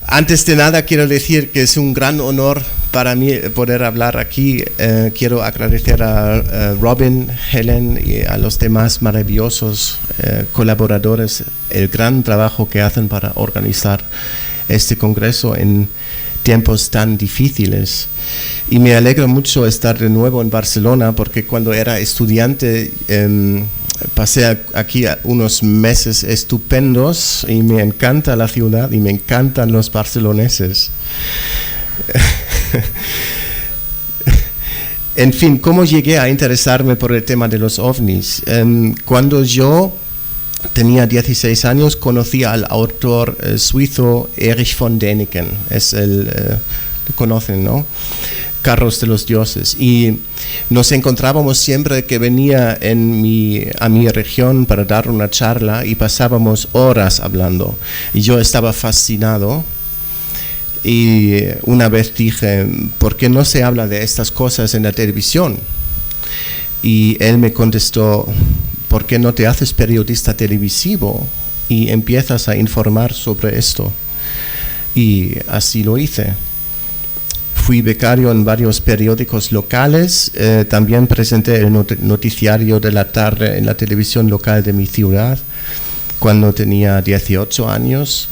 Antes de nada quiero decir que es un gran honor para mí poder hablar aquí. Quiero agradecer a Robin, Helen y a los demás maravillosos colaboradores el gran trabajo que hacen para organizar este congreso en tiempos tan difíciles. Y me alegra mucho estar de nuevo en Barcelona porque cuando era estudiante pasé aquí unos meses estupendos y me encanta la ciudad y me encantan los barceloneses. En fin, ¿cómo llegué a interesarme por el tema de los ovnis? Cuando yo tenía 16 años conocí al autor suizo Erich von Däniken, lo conocen, ¿no? Carros de los Dioses, y nos encontrábamos siempre que venía a mi región para dar una charla y pasábamos horas hablando y yo estaba fascinado y una vez dije, ¿por qué no se habla de estas cosas en la televisión? Y él me contestó, ¿por qué no te haces periodista televisivo y empiezas a informar sobre esto? Y así lo hice. Fui becario en varios periódicos locales, también presenté el noticiario de la tarde en la televisión local de mi ciudad cuando tenía 18 años.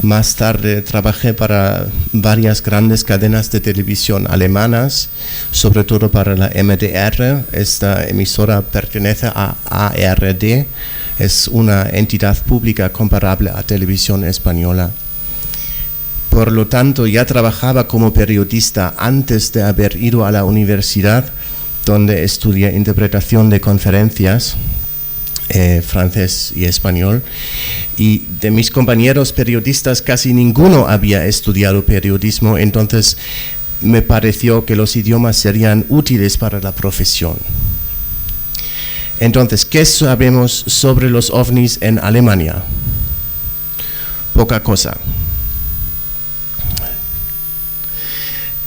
Más tarde trabajé para varias grandes cadenas de televisión alemanas, sobre todo para la MDR. Esta emisora pertenece a ARD, es una entidad pública comparable a Televisión Española. Por lo tanto, ya trabajaba como periodista antes de haber ido a la universidad, donde estudié interpretación de conferencias, francés y español. Y de mis compañeros periodistas casi ninguno había estudiado periodismo, entonces me pareció que los idiomas serían útiles para la profesión. Entonces, ¿qué sabemos sobre los ovnis en Alemania? Poca cosa.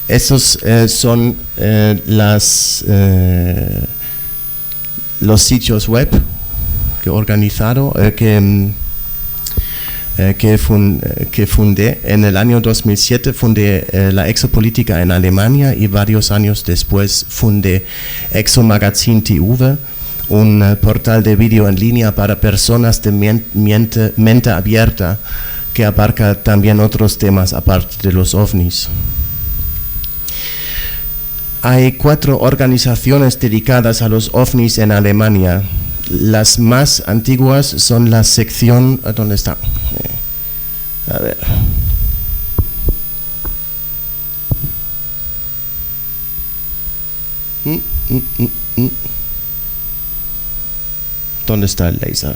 Esos son los sitios web que he organizado, que fundé. En el año 2007 fundé la Exopolítica en Alemania y varios años después fundé Exomagazin TV, un portal de vídeo en línea para personas de mente abierta que abarca también otros temas aparte de los ovnis. Hay 4 organizaciones dedicadas a los ovnis en Alemania. Las más antiguas son la sección... ¿Dónde está? A ver. ¿Dónde está el láser?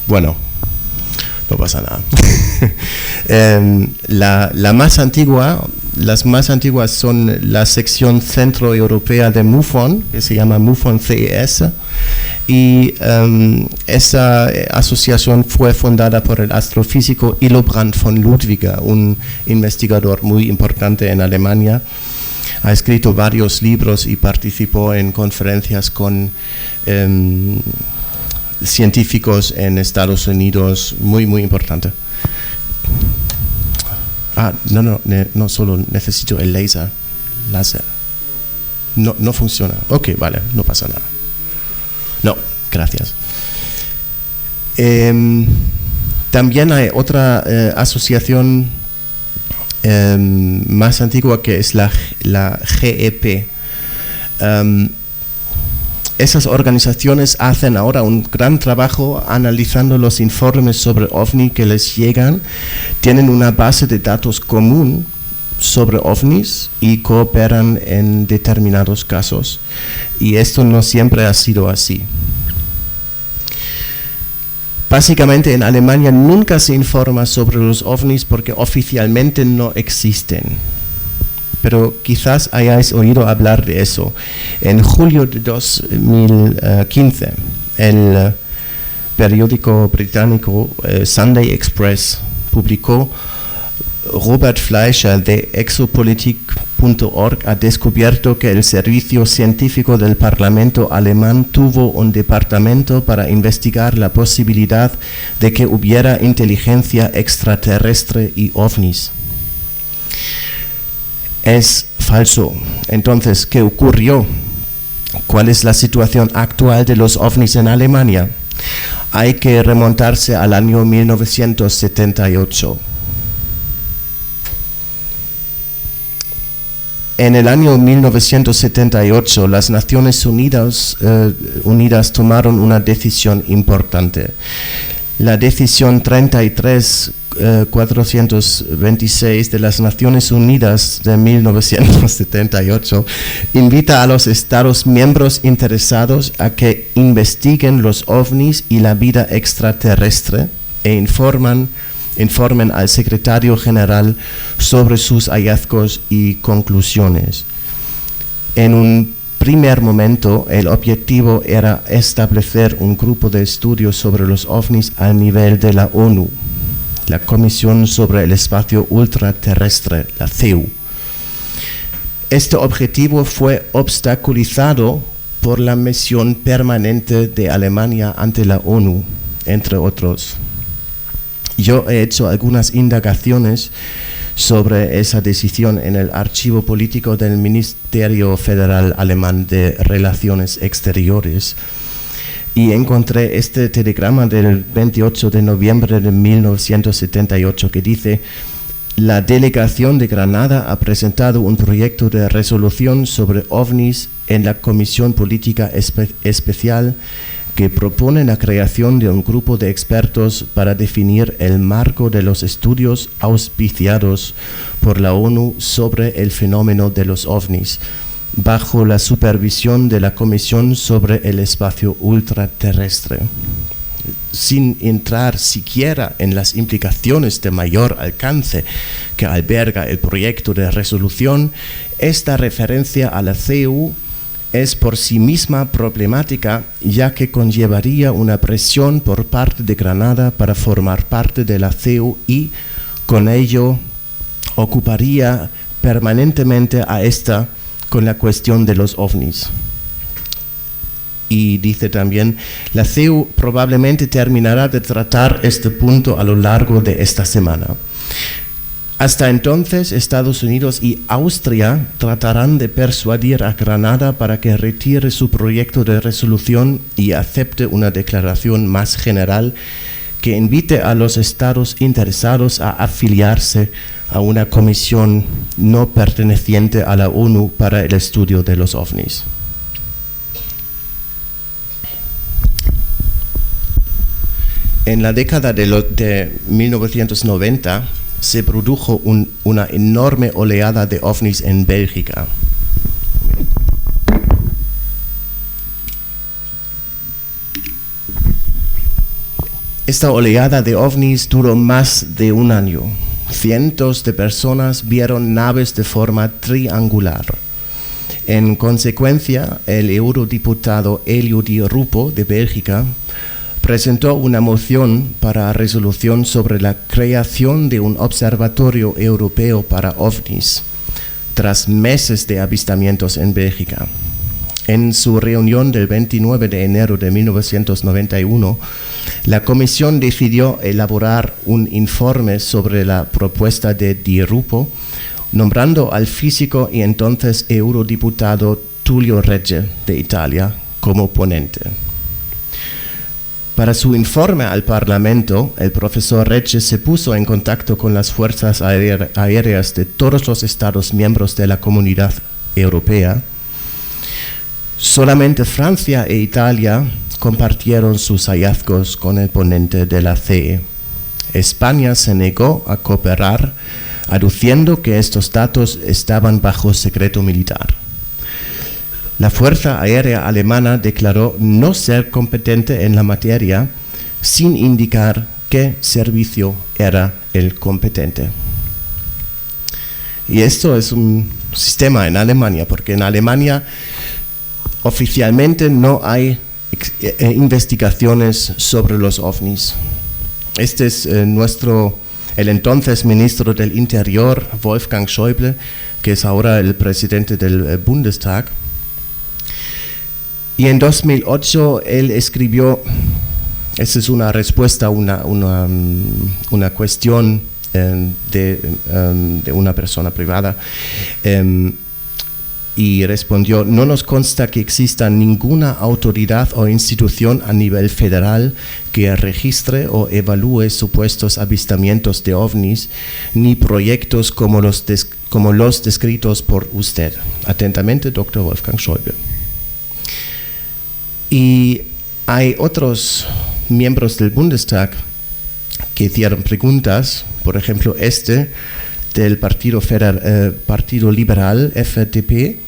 Bueno, no pasa nada. Las más antiguas son la sección centroeuropea de MUFON, que se llama MUFON CES, y esa asociación fue fundada por el astrofísico Hillebrand von Ludwig, un investigador muy importante en Alemania. Ha escrito varios libros y participó en conferencias con científicos en Estados Unidos, muy importante. No solo necesito el láser. No funciona. Ok, vale, no pasa nada. No, gracias. También hay otra asociación más antigua que es la GEP. Esas organizaciones hacen ahora un gran trabajo analizando los informes sobre OVNI que les llegan, tienen una base de datos común sobre OVNIs y cooperan en determinados casos. Y esto no siempre ha sido así. Básicamente en Alemania nunca se informa sobre los OVNIs porque oficialmente no existen. Pero quizás hayáis oído hablar de eso. En julio de 2015, el periódico británico Sunday Express publicó Robert Fleischer, The Exopolitik ha descubierto que el Servicio Científico del Parlamento alemán tuvo un departamento para investigar la posibilidad de que hubiera inteligencia extraterrestre y ovnis. Es falso. Entonces, ¿qué ocurrió? ¿Cuál es la situación actual de los ovnis en Alemania? Hay que remontarse al año 1978. En el año 1978, las Naciones Unidas tomaron una decisión importante. La decisión 33-426 de las Naciones Unidas de 1978 invita a los Estados miembros interesados a que investiguen los ovnis y la vida extraterrestre e informen al secretario general sobre sus hallazgos y conclusiones. En un primer momento, el objetivo era establecer un grupo de estudios sobre los ovnis al nivel de la ONU, la Comisión sobre el Espacio Ultraterrestre, la CEU. Este objetivo fue obstaculizado por la misión permanente de Alemania ante la ONU, entre otros. Yo he hecho algunas indagaciones sobre esa decisión en el archivo político del Ministerio Federal Alemán de Relaciones Exteriores y encontré este telegrama del 28 de noviembre de 1978 que dice: la delegación de Granada ha presentado un proyecto de resolución sobre ovnis en la Comisión Política Especial que propone la creación de un grupo de expertos para definir el marco de los estudios auspiciados por la ONU sobre el fenómeno de los ovnis, bajo la supervisión de la Comisión sobre el Espacio Ultraterrestre. Sin entrar siquiera en las implicaciones de mayor alcance que alberga el proyecto de resolución, esta referencia a la CEU es por sí misma problemática, ya que conllevaría una presión por parte de Granada para formar parte de la CEU y, con ello, ocuparía permanentemente a esta con la cuestión de los ovnis. Y dice también, la CEU probablemente terminará de tratar este punto a lo largo de esta semana. Hasta entonces, Estados Unidos y Austria tratarán de persuadir a Granada para que retire su proyecto de resolución y acepte una declaración más general que invite a los estados interesados a afiliarse a una comisión no perteneciente a la ONU para el estudio de los ovnis. En la década de 1990, se produjo una enorme oleada de ovnis en Bélgica. Esta oleada de ovnis duró más de un año. Cientos de personas vieron naves de forma triangular. En consecuencia, el eurodiputado Elio Di Rupo de Bélgica presentó una moción para resolución sobre la creación de un observatorio europeo para ovnis, tras meses de avistamientos en Bélgica. En su reunión del 29 de enero de 1991, la comisión decidió elaborar un informe sobre la propuesta de Di Rupo, nombrando al físico y entonces eurodiputado Tullio Regge de Italia como ponente. Para su informe al Parlamento, el profesor Regge se puso en contacto con las fuerzas aéreas de todos los Estados miembros de la Comunidad Europea. Solamente Francia e Italia compartieron sus hallazgos con el ponente de la CE. España se negó a cooperar, aduciendo que estos datos estaban bajo secreto militar. La Fuerza Aérea Alemana declaró no ser competente en la materia, sin indicar qué servicio era el competente. Y esto es un sistema en Alemania, porque en Alemania oficialmente no hay investigaciones sobre los ovnis. Este es el entonces ministro del Interior, Wolfgang Schäuble, que es ahora el presidente del Bundestag. Y en 2008 él escribió, esa es una respuesta a una cuestión de una persona privada, y respondió: no nos consta que exista ninguna autoridad o institución a nivel federal que registre o evalúe supuestos avistamientos de ovnis, ni proyectos como los descritos por usted. Atentamente, Dr. Wolfgang Schäuble. Y hay otros miembros del Bundestag que hicieron preguntas, por ejemplo del Partido Liberal, FDP,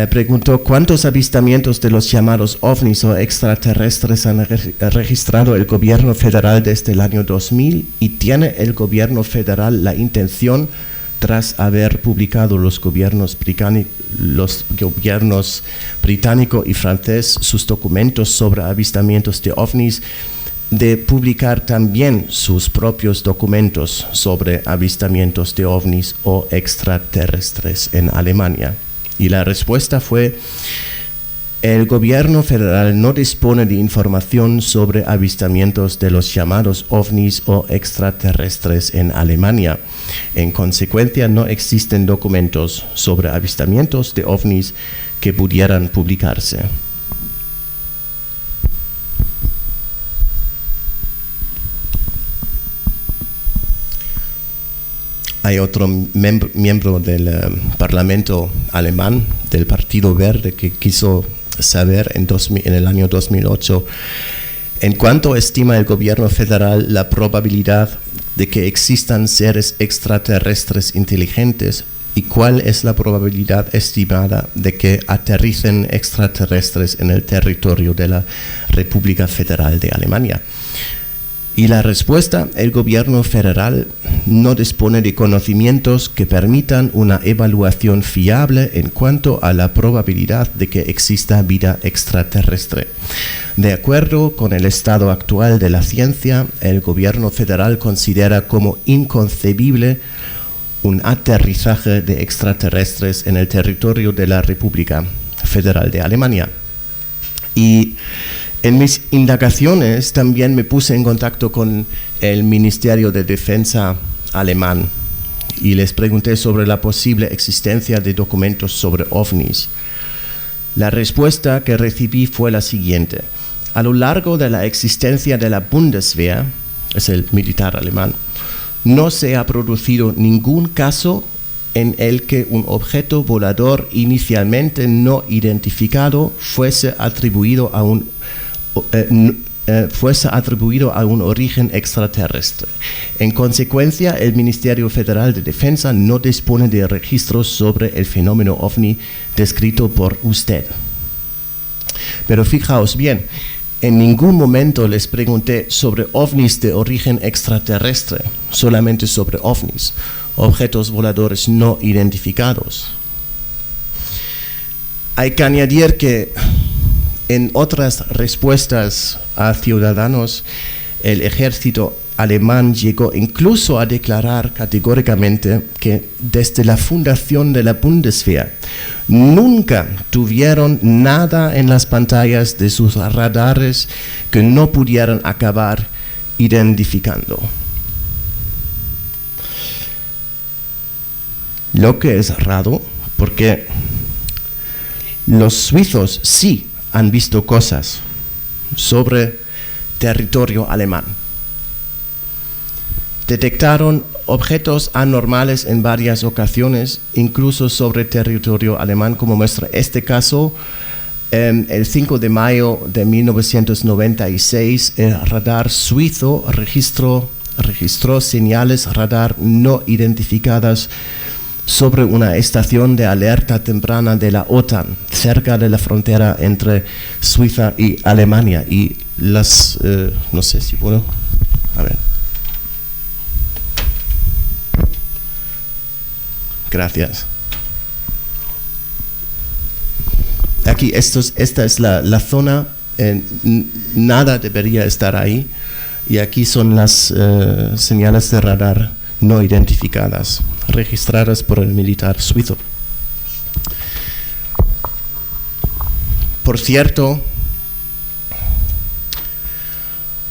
preguntó: ¿cuántos avistamientos de los llamados ovnis o extraterrestres han registrado el gobierno federal desde el año 2000? ¿Y tiene el gobierno federal la intención, tras haber publicado los gobiernos británico y francés sus documentos sobre avistamientos de ovnis, de publicar también sus propios documentos sobre avistamientos de ovnis o extraterrestres en Alemania? Y la respuesta fue: el gobierno federal no dispone de información sobre avistamientos de los llamados ovnis o extraterrestres en Alemania. En consecuencia, no existen documentos sobre avistamientos de ovnis que pudieran publicarse. Hay otro miembro del Parlamento alemán, del Partido Verde, que quiso saber en el año 2008 en cuánto estima el gobierno federal la probabilidad de que existan seres extraterrestres inteligentes y cuál es la probabilidad estimada de que aterricen extraterrestres en el territorio de la República Federal de Alemania. Y la respuesta: el gobierno federal no dispone de conocimientos que permitan una evaluación fiable en cuanto a la probabilidad de que exista vida extraterrestre. De acuerdo con el estado actual de la ciencia, el gobierno federal considera como inconcebible un aterrizaje de extraterrestres en el territorio de la República Federal de Alemania. Y en mis indagaciones también me puse en contacto con el Ministerio de Defensa alemán y les pregunté sobre la posible existencia de documentos sobre ovnis. La respuesta que recibí fue la siguiente: a lo largo de la existencia de la Bundeswehr, es el militar alemán, no se ha producido ningún caso en el que un objeto volador inicialmente no identificado fuese atribuido a un origen extraterrestre. En consecuencia, el Ministerio Federal de Defensa no dispone de registros sobre el fenómeno ovni descrito por usted. Pero fijaos bien, en ningún momento les pregunté sobre ovnis de origen extraterrestre, solamente sobre ovnis, objetos voladores no identificados. Hay que añadir que en otras respuestas a ciudadanos, el ejército alemán llegó incluso a declarar categóricamente que desde la fundación de la Bundeswehr nunca tuvieron nada en las pantallas de sus radares que no pudieran acabar identificando. Lo que es raro, porque los suizos sí han visto cosas sobre territorio alemán. Detectaron objetos anormales en varias ocasiones, incluso sobre territorio alemán, como muestra este caso. El 5 de mayo de 1996, el radar suizo registró señales radar no identificadas sobre una estación de alerta temprana de la OTAN, cerca de la frontera entre Suiza y Alemania. Y las, no sé si puedo, a ver. Gracias. Aquí, esta es la zona, nada debería estar ahí. Y aquí son las señales de radar no identificadas, registradas por el militar suizo. Por cierto,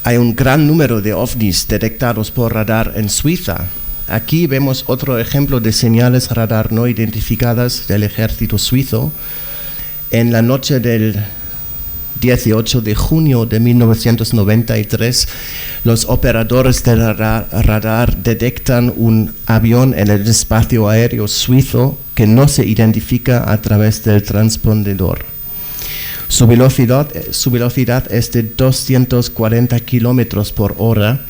hay un gran número de ovnis detectados por radar en Suiza. Aquí vemos otro ejemplo de señales radar no identificadas del ejército suizo. En la noche del 18 de junio de 1993, los operadores del radar detectan un avión en el espacio aéreo suizo que no se identifica a través del transpondedor. Su velocidad es de 240 kilómetros por hora.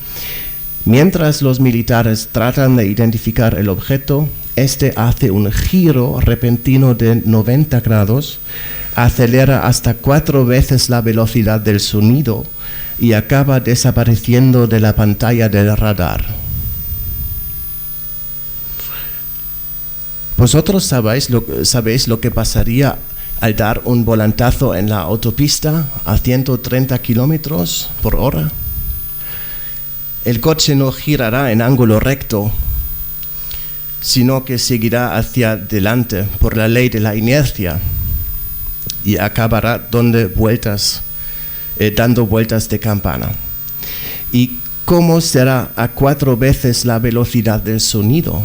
Mientras los militares tratan de identificar el objeto, este hace un giro repentino de 90 grados, acelera hasta 4 veces la velocidad del sonido y acaba desapareciendo de la pantalla del radar. ¿Vosotros sabéis lo que pasaría al dar un volantazo en la autopista a 130 kilómetros por hora? El coche no girará en ángulo recto, sino que seguirá hacia adelante por la ley de la inercia y acabará dando vueltas de campana. ¿Y cómo será a 4 veces la velocidad del sonido?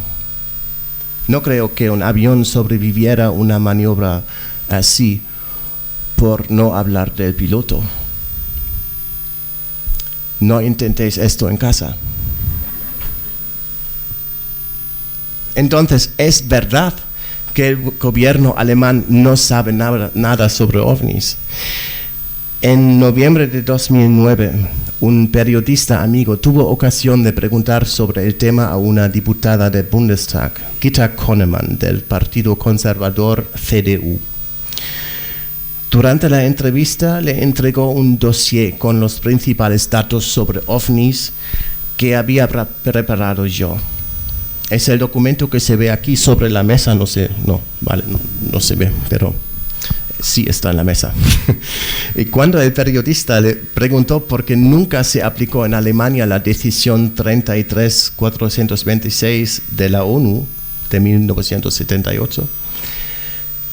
No creo que un avión sobreviviera a una maniobra así, por no hablar del piloto. No intentéis esto en casa. Entonces, ¿es verdad que el gobierno alemán no sabe nada sobre ovnis? En noviembre de 2009, un periodista amigo tuvo ocasión de preguntar sobre el tema a una diputada del Bundestag, Gitta Konnemann, del partido conservador CDU. Durante la entrevista le entregó un dossier con los principales datos sobre ovnis que había preparado yo. Es el documento que se ve aquí sobre la mesa, no se ve, pero sí está en la mesa. Y cuando el periodista le preguntó por qué nunca se aplicó en Alemania la decisión 33426 de la ONU de 1978,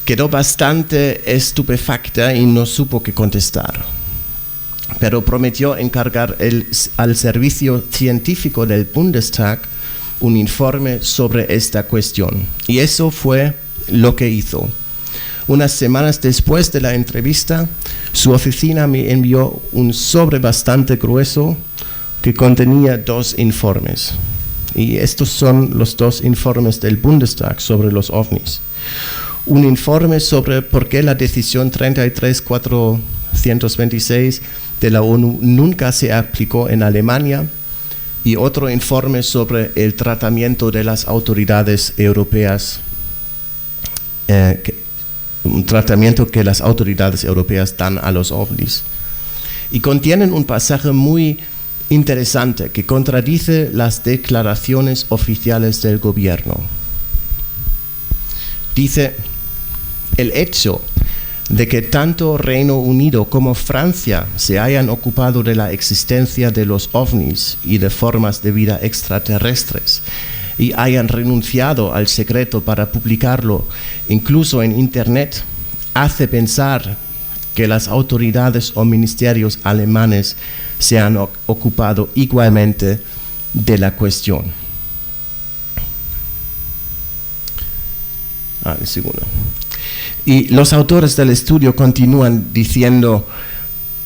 quedó bastante estupefacta y no supo qué contestar. Pero prometió encargar al servicio científico del Bundestag un informe sobre esta cuestión. Y eso fue lo que hizo. Unas semanas después de la entrevista, su oficina me envió un sobre bastante grueso que contenía 2 informes. Y estos son los 2 informes del Bundestag sobre los ovnis. Un informe sobre por qué la decisión 33426 de la ONU nunca se aplicó en Alemania, y otro informe sobre el tratamiento de las autoridades europeas, un tratamiento que las autoridades europeas dan a los ovnis. Y contienen un pasaje muy interesante que contradice las declaraciones oficiales del gobierno. Dice: el hecho de que tanto Reino Unido como Francia se hayan ocupado de la existencia de los ovnis y de formas de vida extraterrestres y hayan renunciado al secreto para publicarlo incluso en Internet, hace pensar que las autoridades o ministerios alemanes se han ocupado igualmente de la cuestión. Un segundo. Y los autores del estudio continúan diciendo: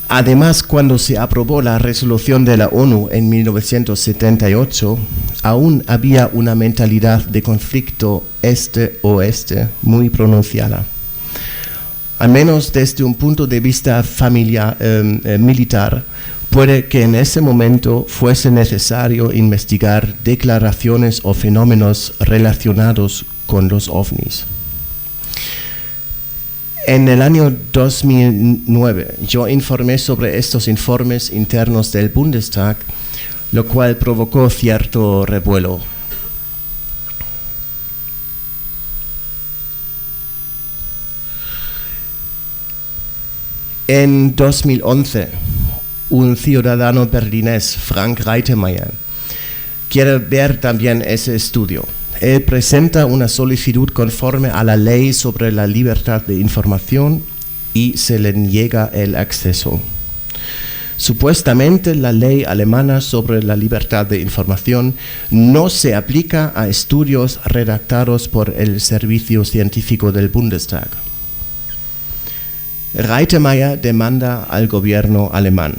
además, cuando se aprobó la resolución de la ONU en 1978, aún había una mentalidad de conflicto este-oeste muy pronunciada. Al menos desde un punto de vista militar, puede que en ese momento fuese necesario investigar declaraciones o fenómenos relacionados con los ovnis. En el año 2009, yo informé sobre estos informes internos del Bundestag, lo cual provocó cierto revuelo. En 2011, un ciudadano berlinés, Frank Reitemeyer, quiere ver también ese estudio. Él presenta una solicitud conforme a la ley sobre la libertad de información y se le niega el acceso. Supuestamente la ley alemana sobre la libertad de información no se aplica a estudios redactados por el Servicio Científico del Bundestag. Reitemeyer demanda al gobierno alemán.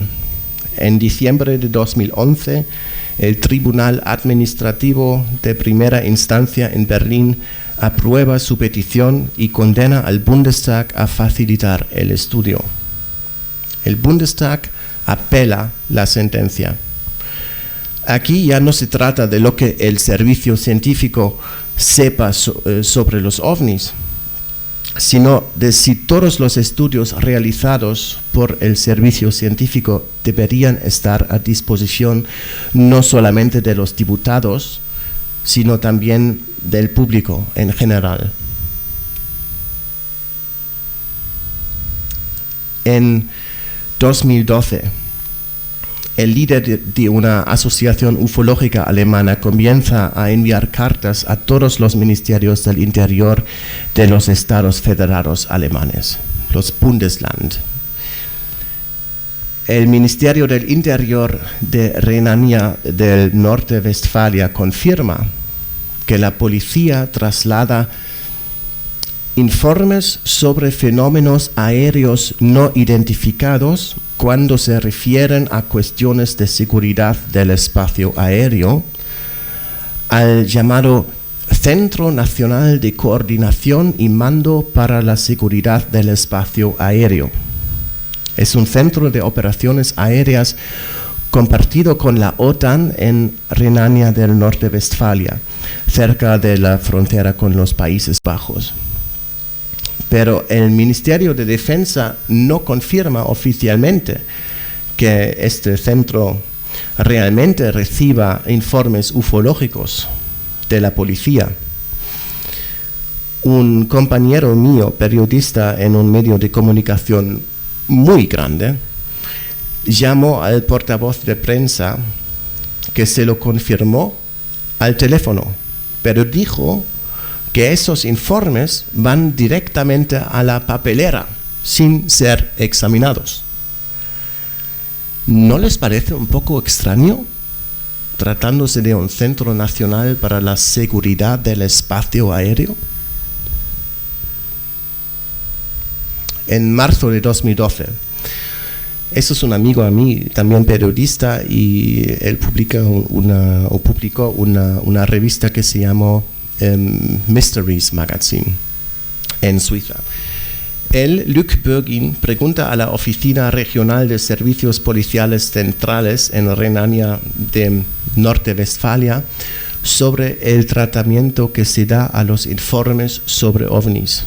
En diciembre de 2011, el Tribunal Administrativo de Primera Instancia en Berlín aprueba su petición y condena al Bundestag a facilitar el estudio. El Bundestag apela la sentencia. Aquí ya no se trata de lo que el servicio científico sepa sobre los ovnis, sino de si todos los estudios realizados por el servicio científico deberían estar a disposición no solamente de los diputados, sino también del público en general. En 2012, el líder de una asociación ufológica alemana comienza a enviar cartas a todos los ministerios del interior de los estados federados alemanes, los Bundesland. El Ministerio del Interior de Renania del Norte-Westfalia confirma que la policía traslada informes sobre fenómenos aéreos no identificados cuando se refieren a cuestiones de seguridad del espacio aéreo al llamado Centro Nacional de Coordinación y Mando para la Seguridad del Espacio Aéreo. Es un centro de operaciones aéreas compartido con la OTAN en Renania del Norte-Westfalia, cerca de la frontera con los Países Bajos. Pero el Ministerio de Defensa no confirma oficialmente que este centro realmente reciba informes ufológicos de la policía. Un compañero mío, periodista en un medio de comunicación muy grande, llamó al portavoz de prensa que se lo confirmó al teléfono, pero dijo que esos informes van directamente a la papelera sin ser examinados. ¿No les parece un poco extraño, tratándose de un Centro Nacional para la Seguridad del Espacio Aéreo? En marzo de 2012, eso es un amigo a mí, también periodista, y él publicó una revista que se llamó Mysteries Magazine en Suiza. Luc Bürgin, pregunta a la Oficina Regional de Servicios Policiales Centrales en Renania de Norte-Westfalia sobre el tratamiento que se da a los informes sobre ovnis.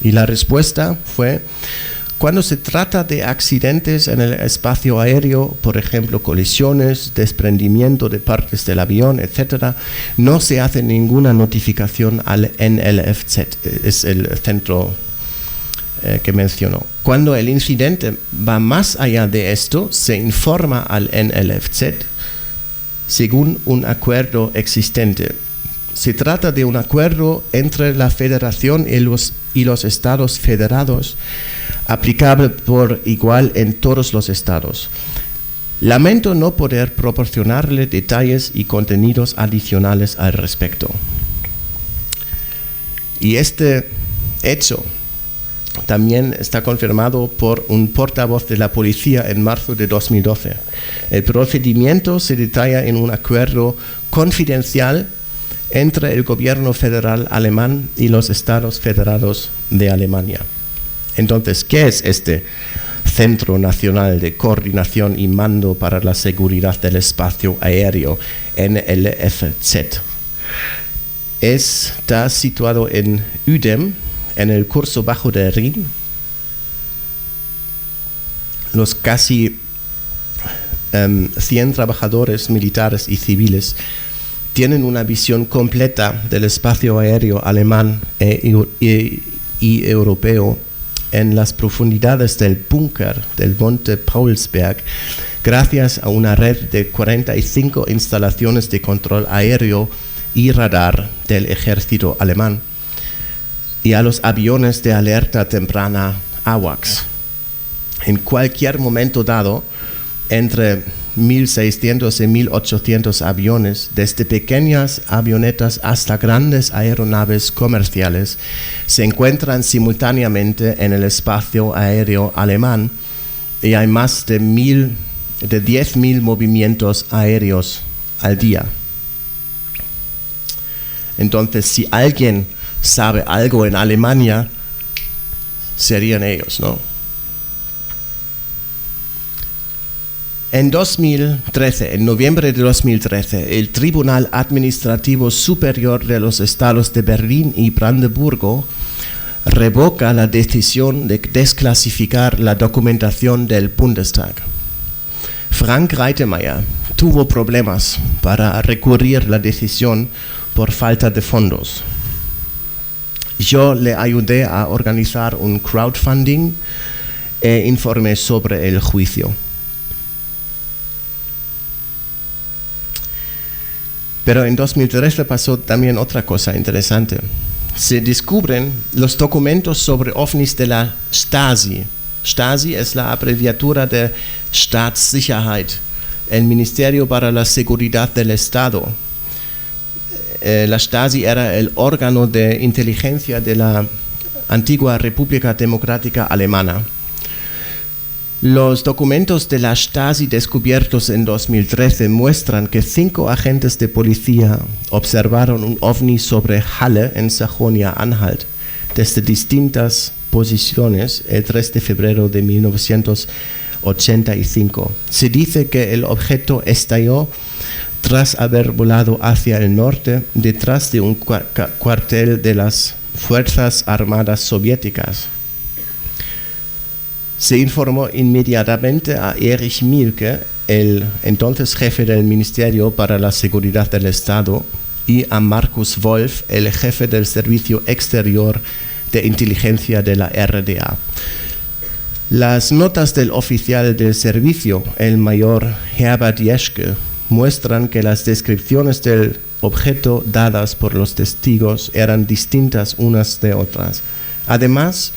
Y la respuesta fue: cuando se trata de accidentes en el espacio aéreo, por ejemplo, colisiones, desprendimiento de partes del avión, etc., no se hace ninguna notificación al NLFZ, es el centro que mencionó. Cuando el incidente va más allá de esto, se informa al NLFZ según un acuerdo existente. Se trata de un acuerdo entre la Federación y los Estados federados, aplicable por igual en todos los estados. Lamento no poder proporcionarle detalles y contenidos adicionales al respecto. Y este hecho también está confirmado por un portavoz de la policía en marzo de 2012. El procedimiento se detalla en un acuerdo confidencial entre el gobierno federal alemán y los estados federados de Alemania. Entonces, ¿qué es este Centro Nacional de Coordinación y Mando para la Seguridad del Espacio Aéreo, NLFZ? Está situado en Udem, en el curso bajo de Rin. Los casi 100 trabajadores militares y civiles tienen una visión completa del espacio aéreo alemán y europeo en las profundidades del búnker del Monte Paulsberg, gracias a una red de 45 instalaciones de control aéreo y radar del ejército alemán, y a los aviones de alerta temprana AWACS. En cualquier momento dado, entre 1.600 y 1.800 aviones, desde pequeñas avionetas hasta grandes aeronaves comerciales, se encuentran simultáneamente en el espacio aéreo alemán, y hay más de 10.000 movimientos aéreos al día. Entonces, si alguien sabe algo en Alemania, serían ellos, ¿no? En noviembre de 2013, el Tribunal Administrativo Superior de los Estados de Berlín y Brandeburgo revoca la decisión de desclasificar la documentación del Bundestag. Frank Reitemeyer tuvo problemas para recurrir la decisión por falta de fondos. Yo le ayudé a organizar un crowdfunding e informé sobre el juicio. Pero en 2013 pasó también otra cosa interesante. Se descubren los documentos sobre ovnis de la Stasi. Stasi es la abreviatura de Staatssicherheit, el Ministerio para la Seguridad del Estado. La Stasi era el órgano de inteligencia de la antigua República Democrática Alemana. Los documentos de la Stasi descubiertos en 2013 muestran que 5 agentes de policía observaron un ovni sobre Halle en Sajonia-Anhalt desde distintas posiciones el 3 de febrero de 1985. Se dice que el objeto estalló tras haber volado hacia el norte detrás de un cuartel de las Fuerzas Armadas Soviéticas. Se informó inmediatamente a Erich Mielke, el entonces jefe del Ministerio para la Seguridad del Estado, y a Markus Wolf, el jefe del Servicio Exterior de Inteligencia de la RDA. Las notas del oficial del servicio, el mayor Herbert Jeschke, muestran que las descripciones del objeto dadas por los testigos eran distintas unas de otras. Además,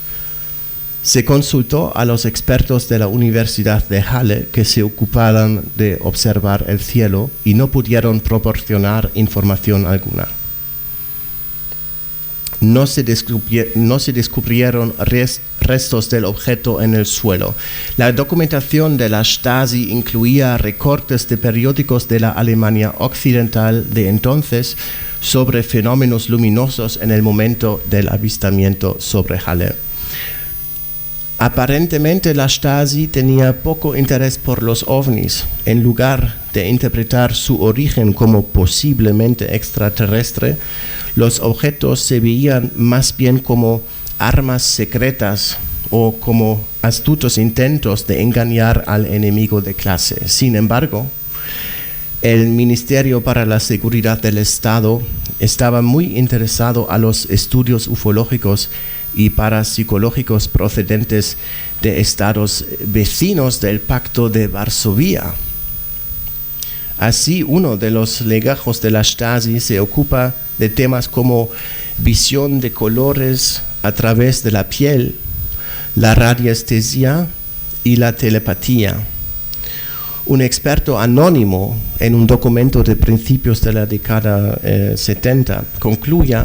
se consultó a los expertos de la Universidad de Halle que se ocupaban de observar el cielo y no pudieron proporcionar información alguna. No se descubrieron restos del objeto en el suelo. La documentación de la Stasi incluía recortes de periódicos de la Alemania Occidental de entonces sobre fenómenos luminosos en el momento del avistamiento sobre Halle. Aparentemente la Stasi tenía poco interés por los ovnis. En lugar de interpretar su origen como posiblemente extraterrestre, los objetos se veían más bien como armas secretas o como astutos intentos de engañar al enemigo de clase. Sin embargo, el Ministerio para la Seguridad del Estado estaba muy interesado a los estudios ufológicos y parapsicológicos procedentes de estados vecinos del Pacto de Varsovia. Así, uno de los legajos de la Stasi se ocupa de temas como visión de colores a través de la piel, la radiestesia y la telepatía. Un experto anónimo en un documento de principios de la década 70 concluye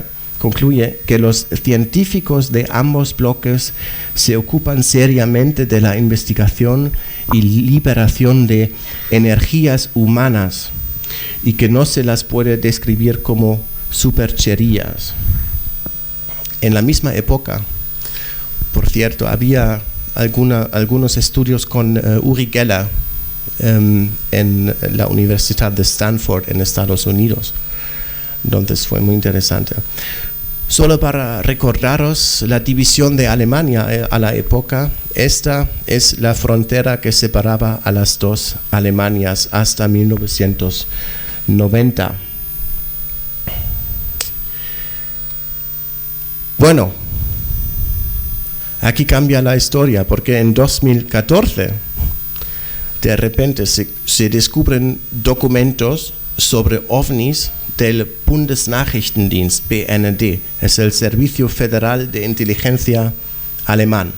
que los científicos de ambos bloques se ocupan seriamente de la investigación y liberación de energías humanas y que no se las puede describir como supercherías. En la misma época, por cierto, había algunos estudios con Uri Geller en la Universidad de Stanford en Estados Unidos. Entonces fue muy interesante. Solo para recordaros la división de Alemania a la época, esta es la frontera que separaba a las dos Alemanias hasta 1990. Bueno, aquí cambia la historia porque en 2014 de repente se descubren documentos sobre ovnis del Bundesnachrichtendienst, BND, es el Servicio Federal de Inteligencia alemán.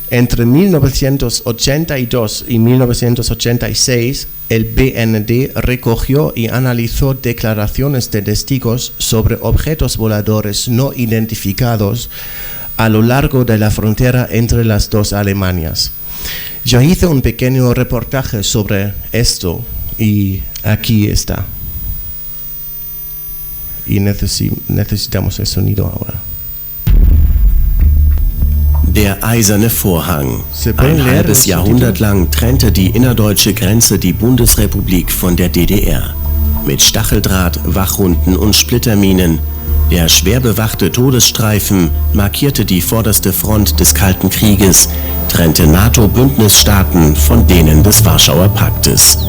Entre 1982 y 1986, el BND recogió y analizó declaraciones de testigos sobre objetos voladores no identificados a lo largo de la frontera entre las dos Alemanias. Yo hice un pequeño reportaje sobre esto y aquí está. Y necesitamos el sonido ahora. Der eiserne Vorhang. Ein halbes Jahrhundert lang trennte die innerdeutsche Grenze die Bundesrepublik von der DDR. Mit Stacheldraht, Wachhunden und Splitterminen. Der schwer bewachte Todesstreifen markierte die vorderste Front des Kalten Krieges, trennte NATO-Bündnisstaaten von denen des Warschauer Paktes.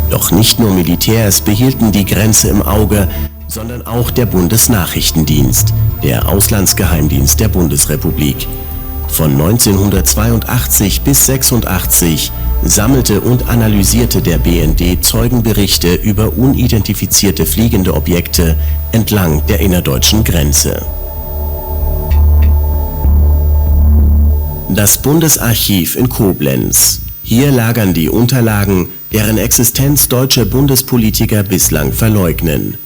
Doch nicht nur Militärs behielten die Grenze im Auge, sondern auch der Bundesnachrichtendienst, der Auslandsgeheimdienst der Bundesrepublik. Von 1982 bis 1986 sammelte und analysierte der BND Zeugenberichte über unidentifizierte fliegende Objekte entlang der innerdeutschen Grenze. Das Bundesarchiv in Koblenz. Hier lagern die Unterlagen, deren Existenz deutsche Bundespolitiker bislang verleugnen.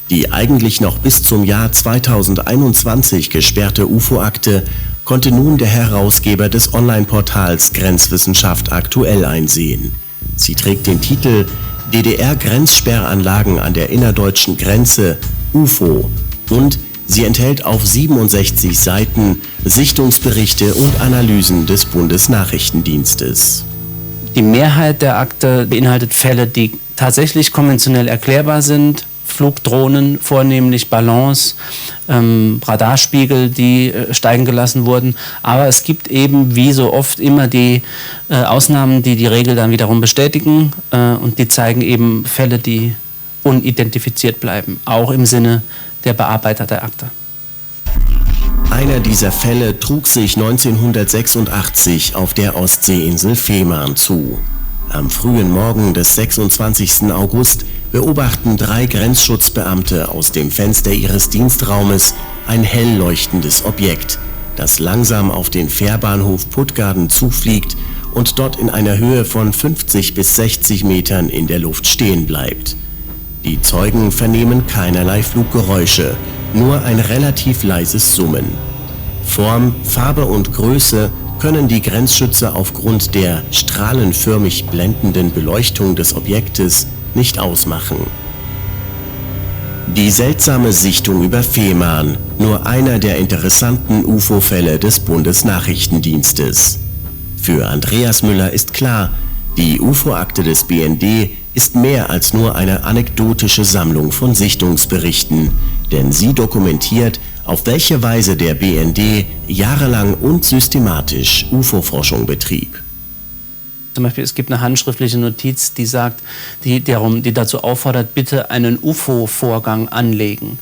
Die eigentlich noch bis zum Jahr 2021 gesperrte UFO-Akte konnte nun der Herausgeber des Online-Portals Grenzwissenschaft aktuell einsehen. Sie trägt den Titel DDR-Grenzsperranlagen an der innerdeutschen Grenze, UFO, und sie enthält auf 67 Seiten Sichtungsberichte und Analysen des Bundesnachrichtendienstes. Die Mehrheit der Akte beinhaltet Fälle, die tatsächlich konventionell erklärbar sind. Flugdrohnen, vornehmlich Ballons, Radarspiegel, die steigen gelassen wurden. Aber es gibt eben, wie so oft, immer die Ausnahmen, die die Regel dann wiederum bestätigen. Und die zeigen eben Fälle, die unidentifiziert bleiben, auch im Sinne der Bearbeiter der Akte. Einer dieser Fälle trug sich 1986 auf der Ostseeinsel Fehmarn zu. Am frühen Morgen des 26. August beobachten 3 Grenzschutzbeamte aus dem Fenster ihres Dienstraumes ein hell leuchtendes Objekt, das langsam auf den Fährbahnhof Puttgarden zufliegt und dort in einer Höhe von 50 bis 60 Metern in der Luft stehen bleibt. Die Zeugen vernehmen keinerlei Fluggeräusche, nur ein relativ leises Summen. Form, Farbe und Größe können die Grenzschützer aufgrund der strahlenförmig blendenden Beleuchtung des Objektes nicht ausmachen. Die seltsame Sichtung über Fehmarn, nur einer der interessanten UFO-Fälle des Bundesnachrichtendienstes. Für Andreas Müller ist klar, die UFO-Akte des BND ist mehr als nur eine anekdotische Sammlung von Sichtungsberichten, denn sie dokumentiert, auf welche Weise der BND jahrelang und systematisch UFO-Forschung betrieb. Zum Beispiel, es gibt eine handschriftliche Notiz, die sagt, die dazu auffordert, bitte einen UFO-Vorgang anlegen.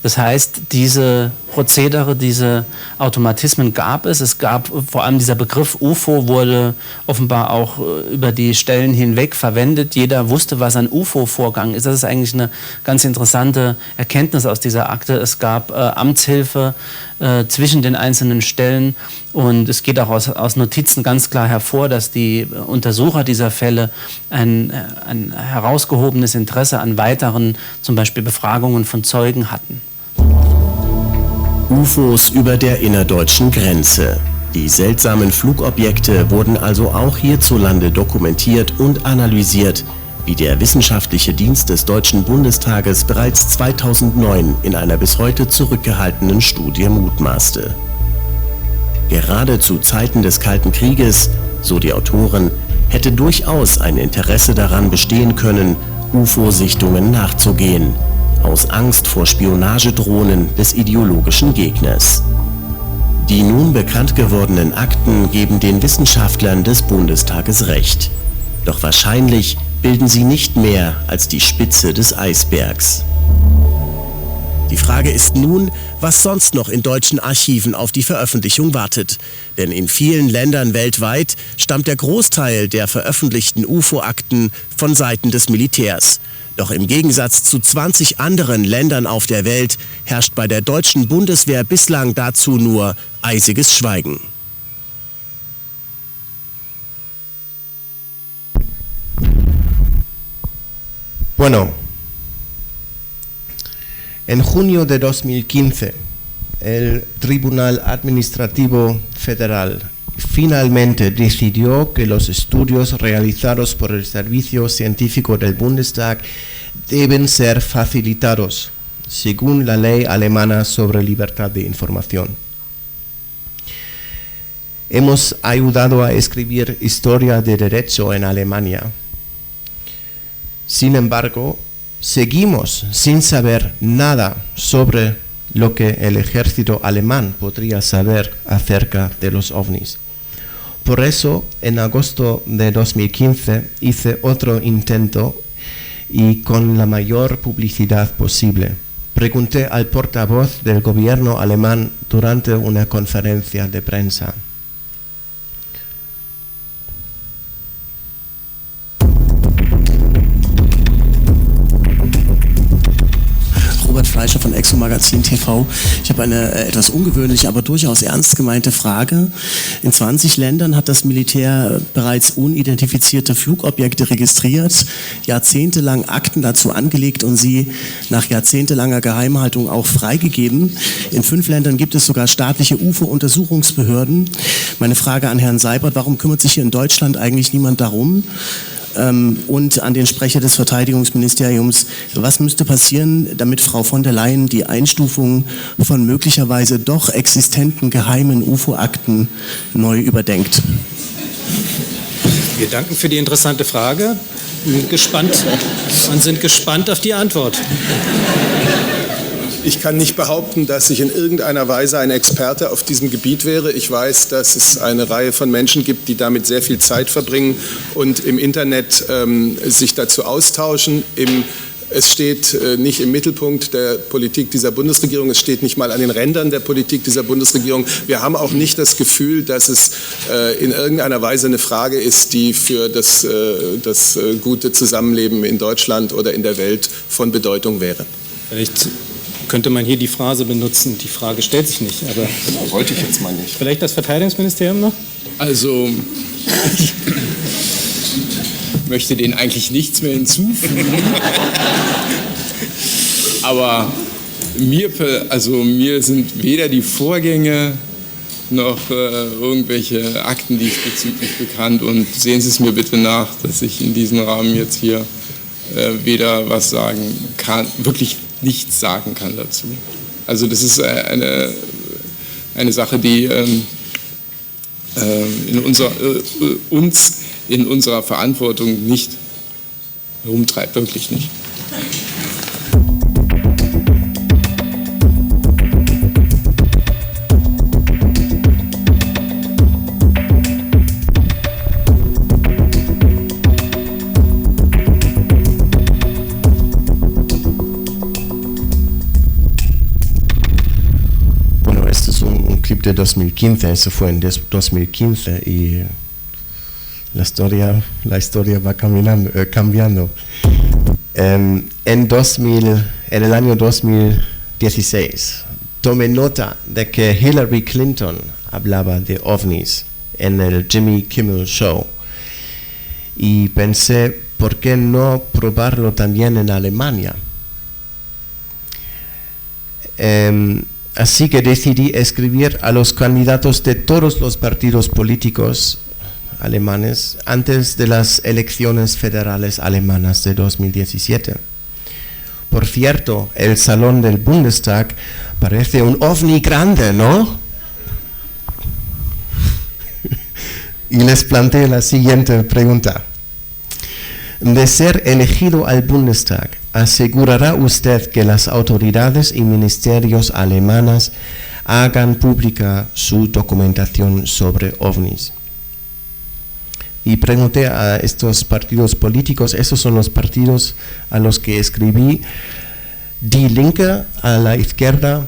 Das heißt, diese Prozedere, diese Automatismen gab es. Es gab vor allem dieser Begriff UFO wurde offenbar auch über die Stellen hinweg verwendet. Jeder wusste, was ein UFO-Vorgang ist. Das ist eigentlich eine ganz interessante Erkenntnis aus dieser Akte. Es gab Amtshilfe zwischen den einzelnen Stellen und es geht auch aus Notizen ganz klar hervor, dass die Untersucher dieser Fälle ein herausgehobenes Interesse an weiteren, zum Beispiel Befragungen von Zeugen hatten. UFOs über der innerdeutschen Grenze. Die seltsamen Flugobjekte wurden also auch hierzulande dokumentiert und analysiert, wie der wissenschaftliche Dienst des Deutschen Bundestages bereits 2009 in einer bis heute zurückgehaltenen Studie mutmaßte. Gerade zu Zeiten des Kalten Krieges, so die Autoren, hätte durchaus ein Interesse daran bestehen können, UFO-Sichtungen nachzugehen, aus Angst vor Spionagedrohnen des ideologischen Gegners. Die nun bekannt gewordenen Akten geben den Wissenschaftlern des Bundestages recht. Doch wahrscheinlich bilden sie nicht mehr als die Spitze des Eisbergs. Die Frage ist nun, was sonst noch in deutschen Archiven auf die Veröffentlichung wartet. Denn in vielen Ländern weltweit stammt der Großteil der veröffentlichten UFO-Akten von Seiten des Militärs. Doch im Gegensatz zu 20 anderen Ländern auf der Welt herrscht bei der deutschen Bundeswehr bislang dazu nur eisiges Schweigen. Bueno, en junio de 2015, el Tribunal Administrativo Federal finalmente decidió que los estudios realizados por el Servicio Científico del Bundestag deben ser facilitados, según la ley alemana sobre libertad de información. Hemos ayudado a escribir historia de derecho en Alemania. Sin embargo, seguimos sin saber nada sobre lo que el ejército alemán podría saber acerca de los ovnis. Por eso, en agosto de 2015 hice otro intento y con la mayor publicidad posible. Pregunté al portavoz del gobierno alemán durante una conferencia de prensa. Robert Fleischer von Exo Magazin TV. Ich habe eine etwas ungewöhnliche, aber durchaus ernst gemeinte Frage. In 20 Ländern hat das Militär bereits unidentifizierte Flugobjekte registriert, jahrzehntelang Akten dazu angelegt und sie nach jahrzehntelanger Geheimhaltung auch freigegeben. In 5 Ländern gibt es sogar staatliche UFO-Untersuchungsbehörden. Meine Frage an Herrn Seibert, warum kümmert sich hier in Deutschland eigentlich niemand darum? Und an den Sprecher des Verteidigungsministeriums, was müsste passieren, damit Frau von der Leyen die Einstufung von möglicherweise doch existenten geheimen UFO-Akten neu überdenkt? Wir danken für die interessante Frage und sind gespannt auf die Antwort. Ich kann nicht behaupten, dass ich in irgendeiner Weise ein Experte auf diesem Gebiet wäre. Ich weiß, dass es eine Reihe von Menschen gibt, die damit sehr viel Zeit verbringen und im Internet sich dazu austauschen. Es steht nicht im Mittelpunkt der Politik dieser Bundesregierung, es steht nicht mal an den Rändern der Politik dieser Bundesregierung. Wir haben auch nicht das Gefühl, dass es in irgendeiner Weise eine Frage ist, die für das gute Zusammenleben in Deutschland oder in der Welt von Bedeutung wäre. Vielleicht könnte man hier die Phrase benutzen, die Frage stellt sich nicht. Aber wollte ich jetzt mal nicht. Vielleicht das Verteidigungsministerium noch? Also, ich möchte denen eigentlich nichts mehr hinzufügen. Aber mir sind weder die Vorgänge noch irgendwelche Akten diesbezüglich bekannt. Und sehen Sie es mir bitte nach, dass ich in diesem Rahmen jetzt hier weder was sagen kann, wirklich nichts sagen kann dazu. Also das ist eine Sache, die uns in unserer Verantwortung nicht herumtreibt, wirklich nicht. De 2015, eso fue en 2015 y la historia va cambiando. En el año 2016 tomé nota de que Hillary Clinton hablaba de ovnis en el Jimmy Kimmel Show y pensé, ¿por qué no probarlo también en Alemania? Así que decidí escribir a los candidatos de todos los partidos políticos alemanes antes de las elecciones federales alemanas de 2017. Por cierto, el salón del Bundestag parece un ovni grande, ¿no? Y les planteé la siguiente pregunta. De ser elegido al Bundestag, ¿asegurará usted que las autoridades y ministerios alemanas hagan pública su documentación sobre ovnis? Y pregunté a estos partidos políticos, esos son los partidos a los que escribí, Die Linke a la izquierda,